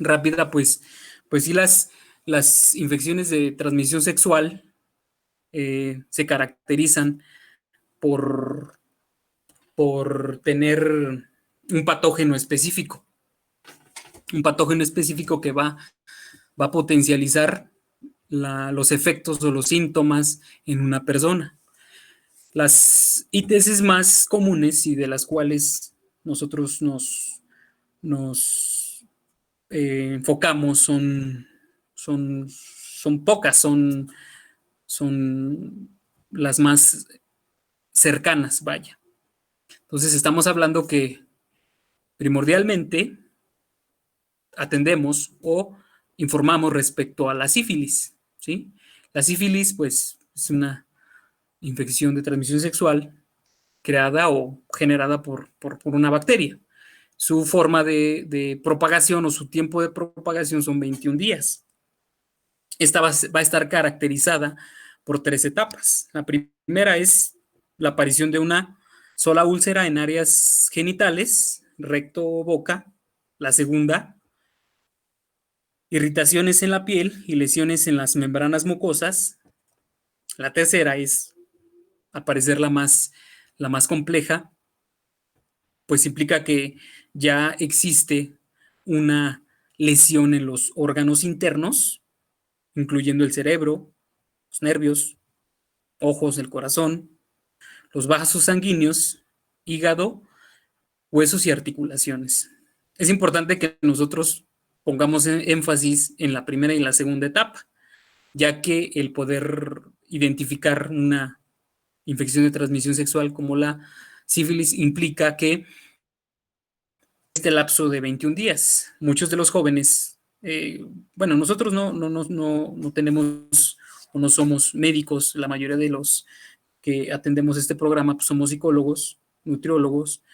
rápida, pues sí, las infecciones de transmisión sexual se caracterizan por tener un patógeno específico que va a potencializar los efectos o los síntomas en una persona. Las ITS más comunes y de las cuales nosotros nos enfocamos son pocas, son las más cercanas, vaya. Entonces estamos hablando que primordialmente atendemos o informamos respecto a la sífilis, ¿sí? La sífilis, pues, es una infección de transmisión sexual creada o generada por una bacteria. Su forma de propagación o su tiempo de propagación son 21 días. Esta va a estar caracterizada por 3 etapas. La primera es la aparición de una sola úlcera en áreas genitales, recto o boca. La segunda, irritaciones en la piel y lesiones en las membranas mucosas. La tercera es aparecer la más compleja, pues implica que ya existe una lesión en los órganos internos, incluyendo el cerebro, los nervios, ojos, el corazón, los vasos sanguíneos, hígado, huesos y articulaciones. Es importante que nosotros pongamos énfasis en la primera y la segunda etapa, ya que el poder identificar una infección de transmisión sexual como la sífilis implica que este lapso de 21 días, muchos de los jóvenes, bueno, nosotros no tenemos o no somos médicos, la mayoría de los que atendemos este programa pues somos psicólogos, nutriólogos.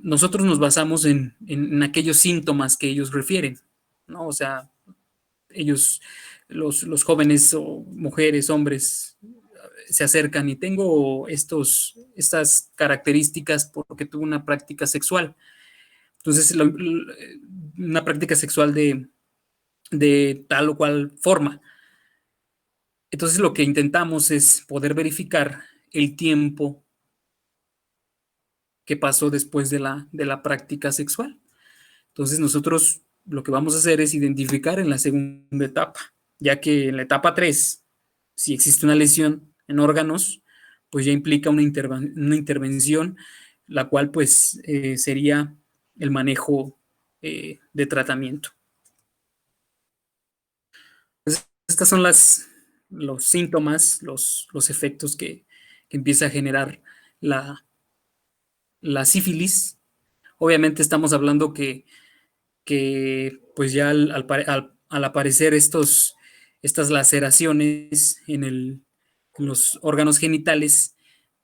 Nosotros nos basamos en aquellos síntomas que ellos refieren, ¿no? O sea, ellos, los jóvenes o mujeres, hombres, se acercan y tengo estas características porque tuve una práctica sexual. Entonces, una práctica sexual de tal o cual forma. Entonces, lo que intentamos es poder verificar el tiempo que pasó después de la práctica sexual. Entonces, nosotros lo que vamos a hacer es identificar en la segunda etapa, ya que en la etapa 3, si existe una lesión en órganos, pues ya implica una intervención, la cual pues sería el manejo de tratamiento. Entonces, estas son los síntomas, los efectos que empieza a generar la sífilis. Obviamente estamos hablando que pues ya al aparecer estas laceraciones en los órganos genitales,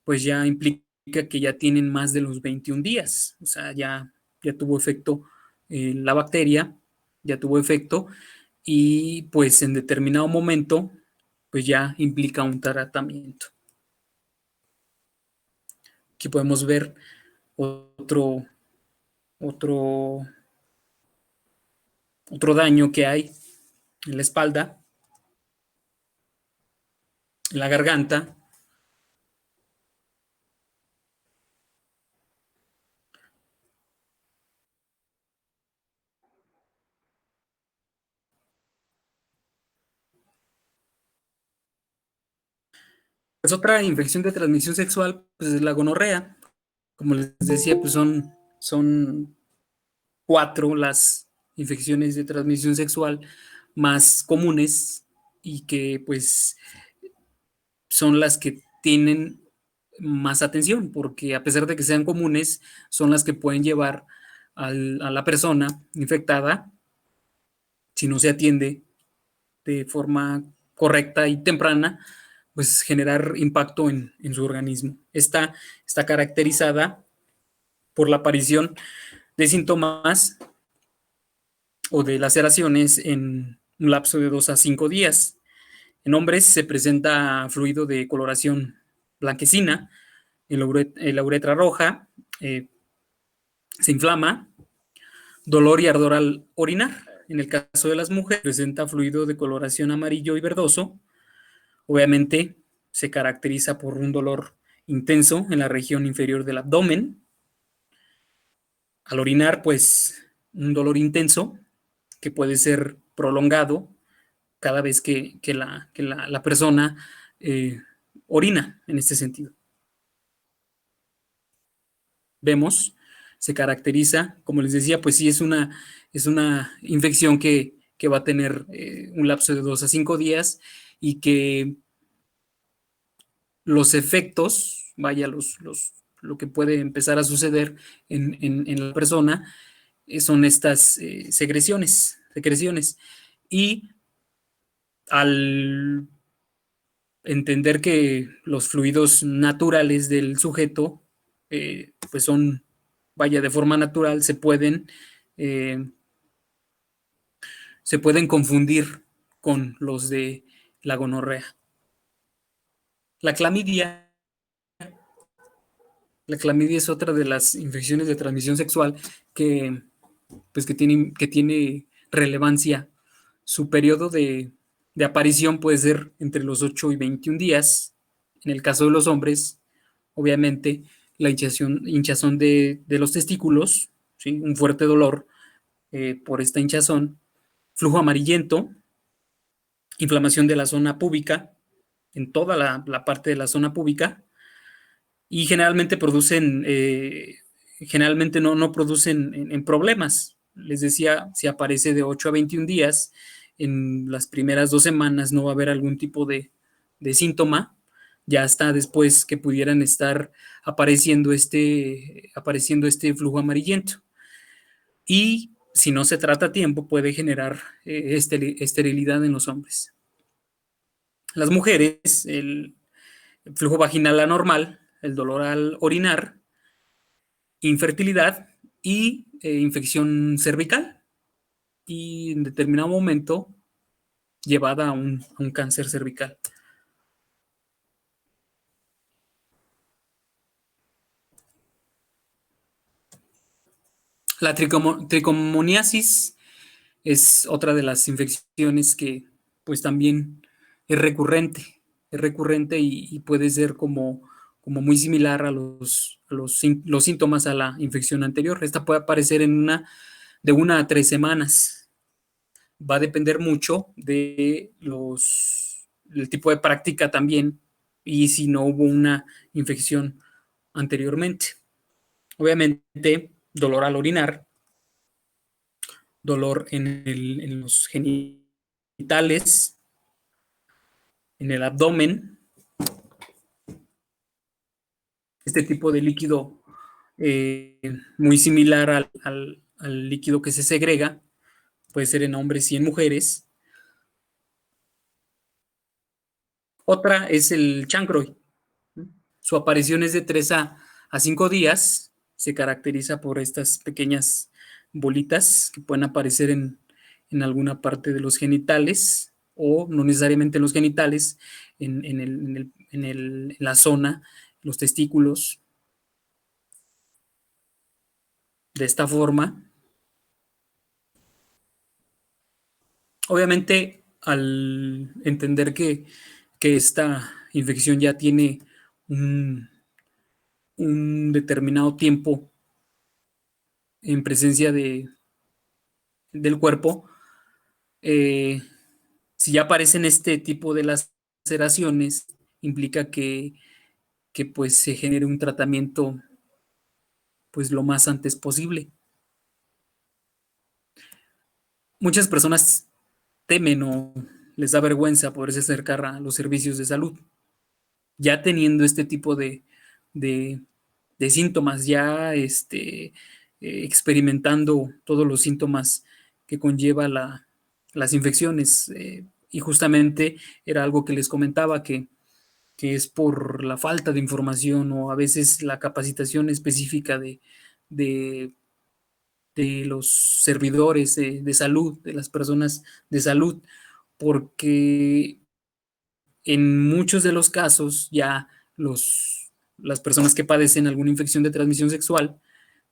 pues ya implica que ya tienen más de los 21 días. O sea, ya tuvo efecto la bacteria, ya tuvo efecto y pues en determinado momento, pues ya implica un tratamiento. Aquí podemos ver otro daño que hay en la espalda, en la garganta. Pues otra infección de transmisión sexual pues es la gonorrea. Como les decía, pues son 4 las infecciones de transmisión sexual más comunes y que pues son las que tienen más atención, porque a pesar de que sean comunes, son las que pueden llevar a la persona infectada, si no se atiende de forma correcta y temprana, pues generar impacto en su organismo. Está caracterizada por la aparición de síntomas o de laceraciones en un lapso de 2 a 5 días. En hombres se presenta fluido de coloración blanquecina, la uretra roja, se inflama, dolor y ardor al orinar. En el caso de las mujeres, presenta fluido de coloración amarillo y verdoso. Obviamente, se caracteriza por un dolor intenso en la región inferior del abdomen. Al orinar, pues, un dolor intenso que puede ser prolongado cada vez que la persona orina en este sentido. Vemos, se caracteriza, como les decía, pues sí es una infección que va a tener un lapso de 2 a 5 días y que los efectos, vaya, lo que puede empezar a suceder en la persona son estas secreciones. Y al entender que los fluidos naturales del sujeto, pues son, vaya, de forma natural, eh, se pueden confundir con los de la gonorrea. La clamidia, la clamidia es otra de las infecciones de transmisión sexual que, pues que tiene relevancia. Su periodo de aparición puede ser entre los 8 y 21 días. En el caso de los hombres, obviamente, la hinchazón de los testículos, ¿sí? Un fuerte dolor por esta hinchazón, flujo amarillento, inflamación de la zona púbica, en toda la parte de la zona púbica, y generalmente no producen en problemas. Les decía, si aparece de 8 a 21 días, en las primeras 2 semanas no va a haber algún tipo de síntoma, ya hasta después que pudieran estar apareciendo este flujo amarillento. Y si no se trata a tiempo, puede generar esterilidad en los hombres. Las mujeres, el flujo vaginal anormal, el dolor al orinar, infertilidad y infección cervical. Y en determinado momento llevada a un cáncer cervical. La tricomoniasis es otra de las infecciones que pues también es recurrente y puede ser como muy similar a los síntomas a la infección anterior. Esta puede aparecer de 1 a 3 semanas. Va a depender mucho del tipo de práctica también y si no hubo una infección anteriormente. Obviamente, dolor al orinar, dolor en los genitales, en el abdomen, este tipo de líquido muy similar al líquido que se segrega, puede ser en hombres y en mujeres. Otra es el chancroid. Su aparición es de 3 a 5 días, se caracteriza por estas pequeñas bolitas que pueden aparecer en alguna parte de los genitales o no necesariamente en los genitales, en la zona, los testículos. De esta forma, obviamente, al entender que esta infección ya tiene un determinado tiempo en presencia del cuerpo, si ya aparecen este tipo de laceraciones, implica que pues se genere un tratamiento pues lo más antes posible. Muchas personas temen o les da vergüenza poderse acercar a los servicios de salud, ya teniendo este tipo de, de síntomas, ya experimentando todos los síntomas que conlleva las infecciones. Y justamente era algo que les comentaba, que es por la falta de información o a veces la capacitación específica de los servidores de salud, de las personas de salud, porque en muchos de los casos ya las personas que padecen alguna infección de transmisión sexual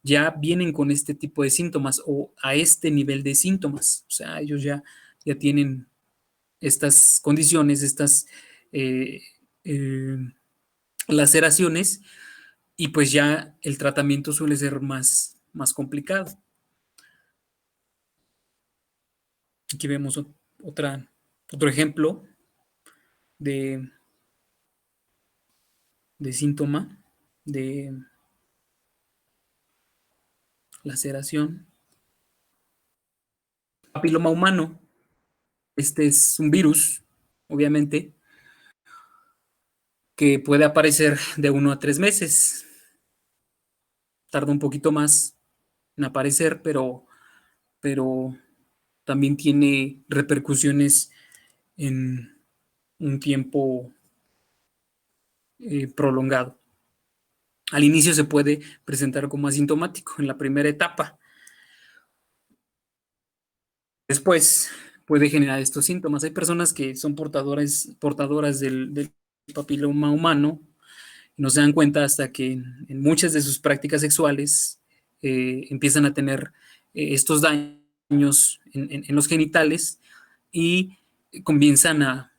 ya vienen con este tipo de síntomas o a este nivel de síntomas. O sea, ellos ya tienen estas condiciones, estas laceraciones, y pues ya el tratamiento suele ser más complicado. Aquí vemos otro ejemplo de síntoma de laceración. Papiloma humano. Este es un virus, obviamente, que puede aparecer de 1 a 3 meses. Tarda un poquito más en aparecer, pero también tiene repercusiones en un tiempo prolongado. Al inicio se puede presentar como asintomático en la primera etapa. Después puede generar estos síntomas. Hay personas que son portadoras del papiloma humano y no se dan cuenta hasta que en muchas de sus prácticas sexuales empiezan a tener estos daños en los genitales y comienzan a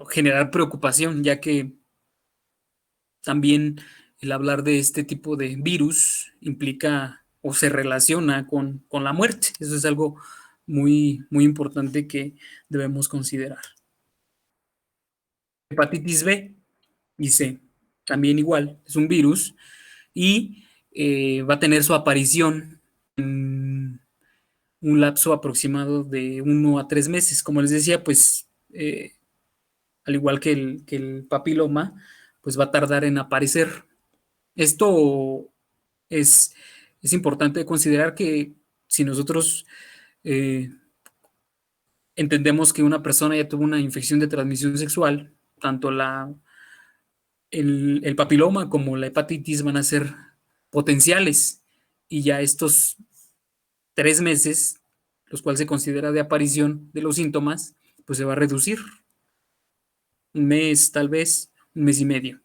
generar preocupación, ya que también el hablar de este tipo de virus implica o se relaciona con la muerte. Eso es algo muy, muy importante que debemos considerar. Hepatitis B y C, también igual, es un virus y va a tener su aparición en un lapso aproximado de 1 a 3 meses. Como les decía, pues al igual que el papiloma, pues va a tardar en aparecer. Esto es importante considerar que si nosotros entendemos que una persona ya tuvo una infección de transmisión sexual, tanto el papiloma como la hepatitis van a ser potenciales, y ya estos 3 meses, los cuales se considera de aparición de los síntomas, pues se va a reducir. Un mes, tal vez, un mes y medio.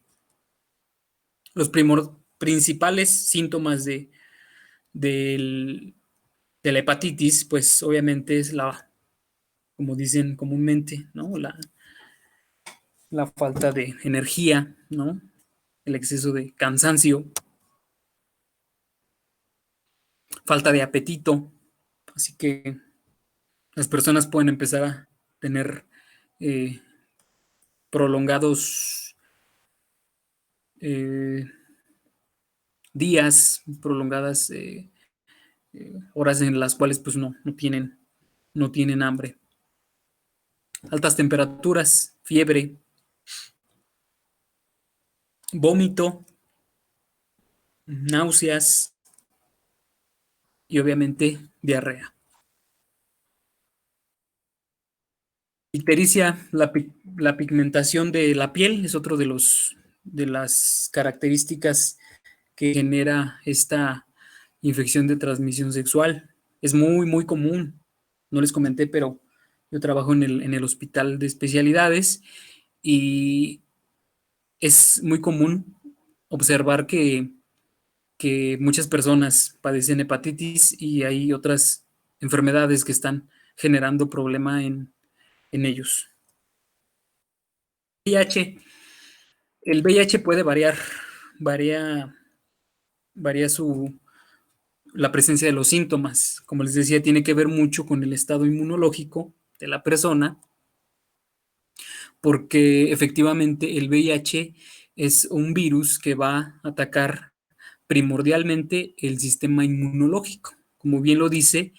Los principales síntomas de la hepatitis, pues obviamente es como dicen comúnmente, ¿no? La falta de energía, ¿no? El exceso de cansancio, falta de apetito. Así que las personas pueden empezar a tener prolongados días, prolongadas horas en las cuales pues no tienen hambre. Altas temperaturas, fiebre, vómito, náuseas y obviamente diarrea. Ictericia, la pigmentación de la piel es otro de las características que genera esta infección de transmisión sexual. Es muy, muy común. No les comenté, pero yo trabajo en el hospital de especialidades y es muy común observar que muchas personas padecen hepatitis y hay otras enfermedades que están generando problema en ellos. VIH. El VIH puede varía la presencia de los síntomas. Como les decía, tiene que ver mucho con el estado inmunológico de la persona, porque efectivamente el VIH es un virus que va a atacar primordialmente el sistema inmunológico. Como bien lo dice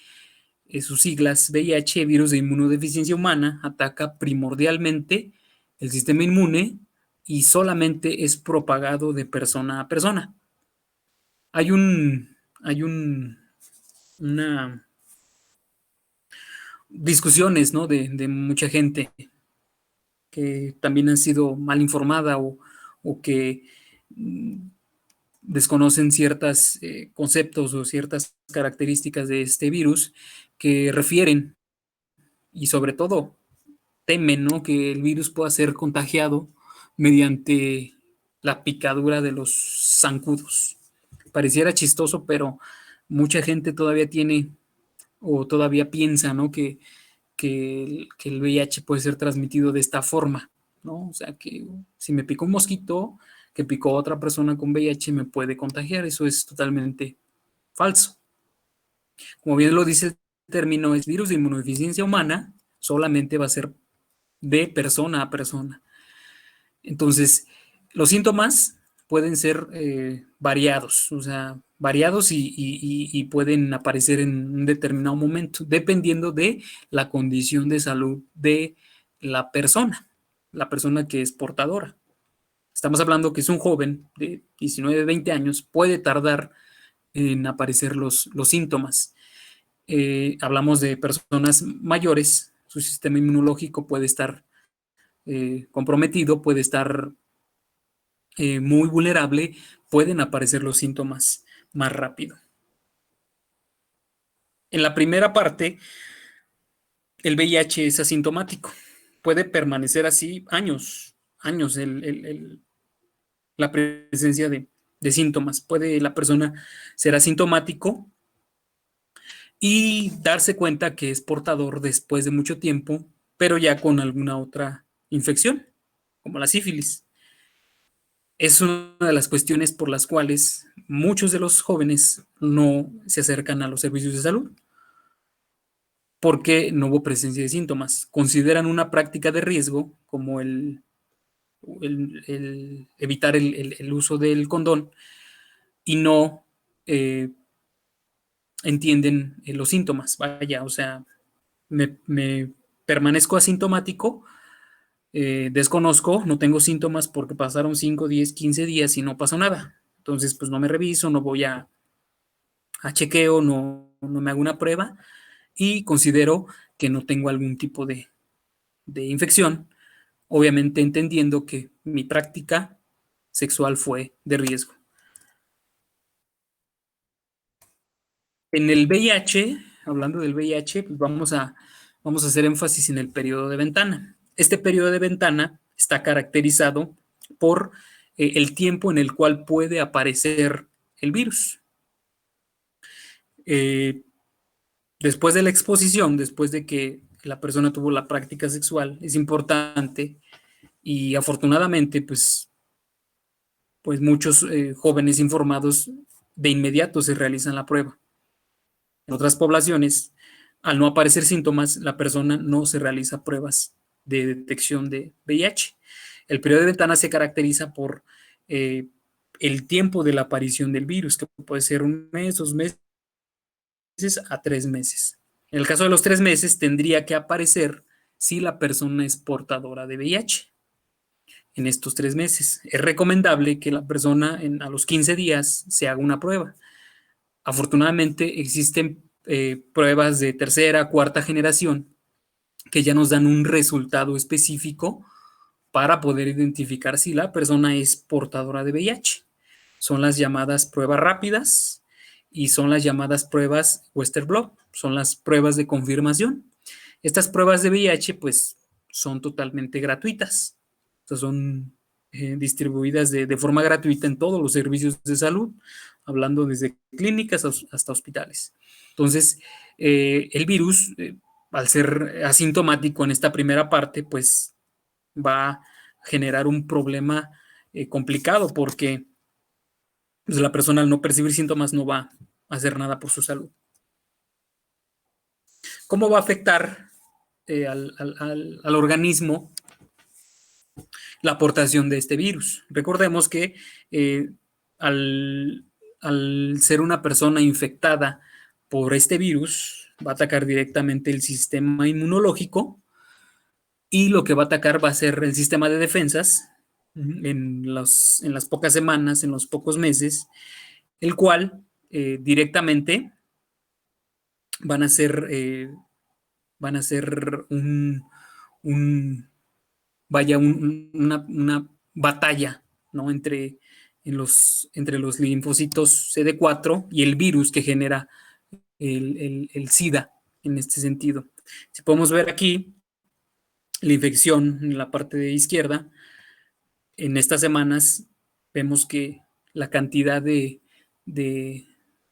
sus siglas, VIH, virus de inmunodeficiencia humana, ataca primordialmente el sistema inmune y solamente es propagado de persona a persona. Hay una discusiones, ¿no? de mucha gente que también han sido mal informada o que desconocen ciertos conceptos o ciertas características de este virus que refieren y sobre todo temen, ¿no?, que el virus pueda ser contagiado mediante la picadura de los zancudos. Pareciera chistoso, pero mucha gente todavía tiene o todavía piensa, ¿no?, que el VIH puede ser transmitido de esta forma, ¿no? O sea, que si me picó un mosquito que picó a otra persona con VIH me puede contagiar. Eso es totalmente falso. Como bien lo dice el término, es virus de inmunodeficiencia humana, solamente va a ser de persona a persona. Entonces, los síntomas pueden ser variados, o sea, variados y pueden aparecer en un determinado momento, dependiendo de la condición de salud de la persona que es portadora. Estamos hablando que es un joven de 19, 20 años, puede tardar en aparecer los síntomas. Hablamos de personas mayores, su sistema inmunológico puede estar comprometido, puede estar muy vulnerable, pueden aparecer los síntomas más rápido. En la primera parte, el VIH es asintomático. Puede permanecer así años la presencia de síntomas. Puede la persona ser asintomático y darse cuenta que es portador después de mucho tiempo, pero ya con alguna otra infección, como la sífilis. Es una de las cuestiones por las cuales muchos de los jóvenes no se acercan a los servicios de salud, porque no hubo presencia de síntomas. Consideran una práctica de riesgo como el evitar el uso del condón y no entienden los síntomas. Vaya, o sea, me permanezco asintomático, desconozco, no tengo síntomas porque pasaron 5, 10, 15 días y no pasó nada. Entonces, pues no me reviso, no voy a chequeo, no me hago una prueba y considero que no tengo algún tipo de infección, obviamente entendiendo que mi práctica sexual fue de riesgo. En el VIH, hablando del VIH, pues vamos a hacer énfasis en el periodo de ventana. Este periodo de ventana está caracterizado por el tiempo en el cual puede aparecer el virus. Después de la exposición, después de que la persona tuvo la práctica sexual, es importante y afortunadamente, pues muchos jóvenes informados de inmediato se realizan la prueba. En otras poblaciones, al no aparecer síntomas, la persona no se realiza pruebas de detección de VIH. El periodo de ventana se caracteriza por el tiempo de la aparición del virus, que puede ser 1 mes, 2 meses a 3 meses. En el caso de los 3 meses, tendría que aparecer si la persona es portadora de VIH. En estos 3 meses es recomendable que la persona a los 15 días se haga una prueba. Afortunadamente existen pruebas de tercera, cuarta generación que ya nos dan un resultado específico para poder identificar si la persona es portadora de VIH. Son las llamadas pruebas rápidas y son las llamadas pruebas Western blot, son las pruebas de confirmación. Estas pruebas de VIH pues son totalmente gratuitas, o sea, son distribuidas de forma gratuita en todos los servicios de salud, hablando desde clínicas hasta hospitales. Entonces, el virus, al ser asintomático en esta primera parte, pues va a generar un problema complicado porque pues, la persona al no percibir síntomas no va a hacer nada por su salud. ¿Cómo va a afectar al organismo la aportación de este virus? Recordemos que al ser una persona infectada por este virus, va a atacar directamente el sistema inmunológico y lo que va a atacar va a ser el sistema de defensas en las pocas semanas, en los pocos meses, el cual directamente van a ser una batalla, ¿no?, entre entre los linfocitos CD4 y el virus que genera el SIDA en este sentido. Si podemos ver aquí la infección en la parte de izquierda, en estas semanas vemos que la cantidad de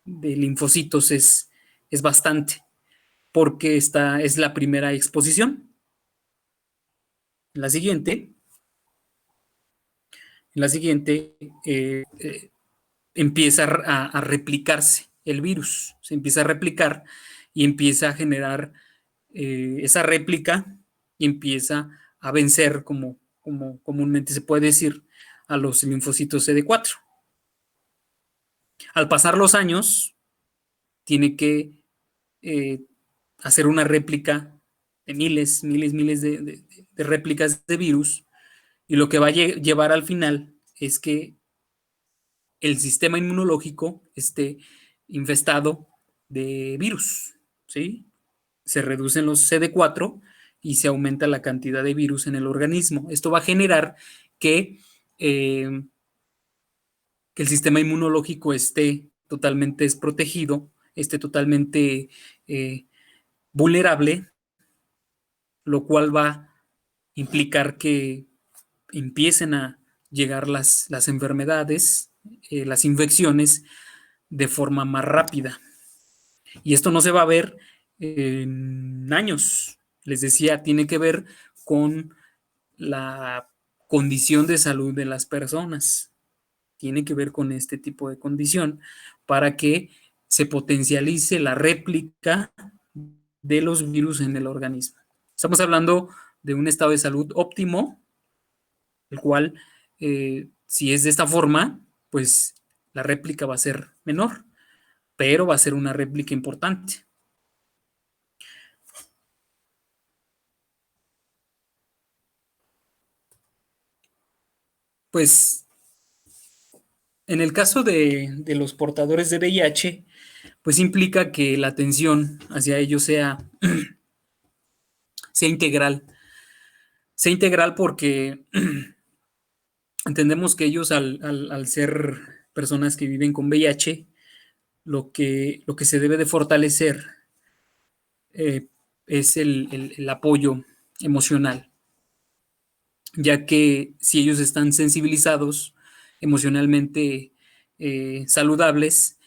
linfocitos es bastante, porque esta es la primera exposición. En la siguiente empieza a replicarse el virus, se empieza a replicar y empieza a generar esa réplica y empieza a vencer, como comúnmente se puede decir, a los linfocitos CD4. Al pasar los años, tiene que hacer una réplica de miles de réplicas de virus, y lo que va a llevar al final es que el sistema inmunológico esté infestado de virus, ¿sí? Se reducen los CD4 y se aumenta la cantidad de virus en el organismo. Esto va a generar que el sistema inmunológico esté totalmente desprotegido, esté totalmente vulnerable, lo cual va a implicar que empiecen a llegar las enfermedades, las infecciones de forma más rápida. Y esto no se va a ver en años. Les decía, tiene que ver con la condición de salud de las personas. Tiene que ver con este tipo de condición para que se potencialice la réplica de los virus en el organismo. Estamos hablando de un estado de salud óptimo, el cual, si es de esta forma, pues la réplica va a ser menor, pero va a ser una réplica importante. Pues en el caso de los portadores de VIH, pues implica que la atención hacia ellos sea integral. Sea integral porque entendemos que ellos, al ser personas que viven con VIH, lo que se debe de fortalecer es el apoyo emocional, ya que si ellos están sensibilizados, emocionalmente saludables,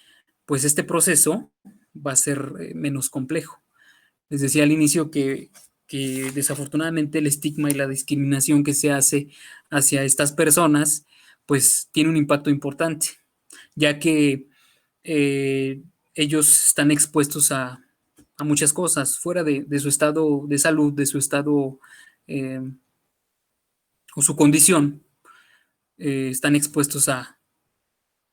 pues este proceso va a ser menos complejo. Les decía al inicio que desafortunadamente el estigma y la discriminación que se hace hacia estas personas, pues tiene un impacto importante, ya que ellos están expuestos a muchas cosas fuera de su estado de salud, de su estado o su condición, están expuestos a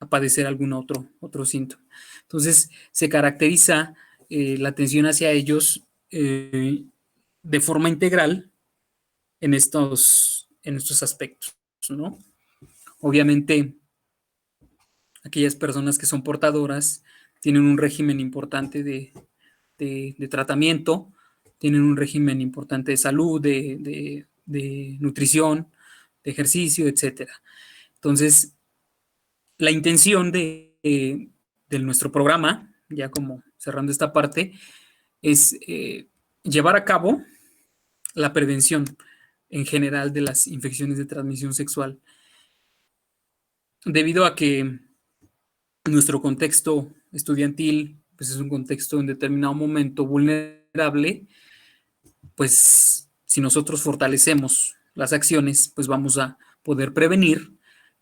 padecer algún otro síntoma. Entonces, se caracteriza la atención hacia ellos de forma integral en estos aspectos, ¿no? Obviamente, aquellas personas que son portadoras tienen un régimen importante de tratamiento, tienen un régimen importante de salud, de nutrición, de ejercicio, etcétera. Entonces, la intención de nuestro programa, ya como cerrando esta parte, es llevar a cabo la prevención en general de las infecciones de transmisión sexual, debido a que nuestro contexto estudiantil pues es un contexto en determinado momento vulnerable. Pues si nosotros fortalecemos las acciones, pues vamos a poder prevenir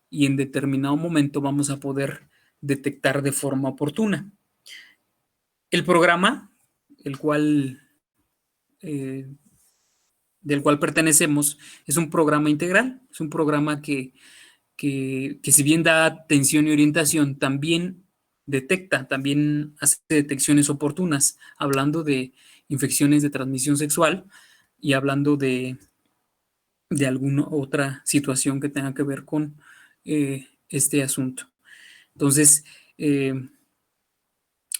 y en determinado momento vamos a poder detectar de forma oportuna. El programa, el cual, del cual pertenecemos, es un programa integral, es un programa que si bien da atención y orientación, también detecta, también hace detecciones oportunas, hablando de infecciones de transmisión sexual y hablando de alguna otra situación que tenga que ver con este asunto. Entonces,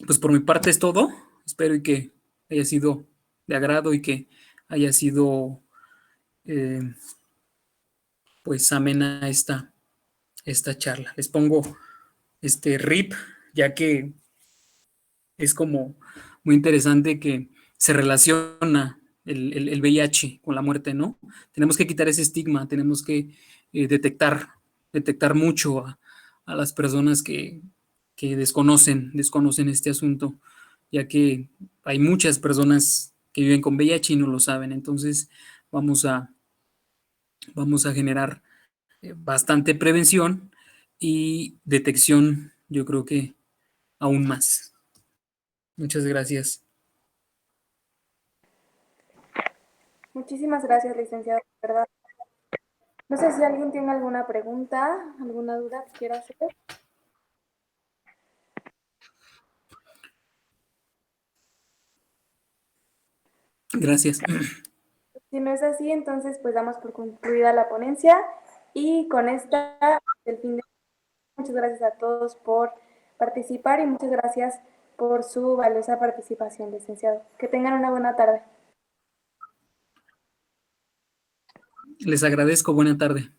pues por mi parte es todo. Espero y que haya sido de agrado y que haya sido pues amena esta charla. Les pongo RIP, ya que es como muy interesante que se relaciona el VIH con la muerte, ¿no? Tenemos que quitar ese estigma, tenemos que detectar mucho a las personas que desconocen este asunto, ya que hay muchas personas que viven con VIH y no lo saben. Entonces, vamos a, vamos a generar bastante prevención y detección, yo creo que aún más. Muchas gracias. Muchísimas gracias, licenciado, de verdad. No sé si alguien tiene alguna pregunta, alguna duda que quiera hacer. Gracias. Si no es así, entonces pues damos por concluida la ponencia y con esta, el fin de... Muchas gracias a todos por participar y muchas gracias por su valiosa participación, licenciado. Que tengan una buena tarde. Les agradezco. Buena tarde.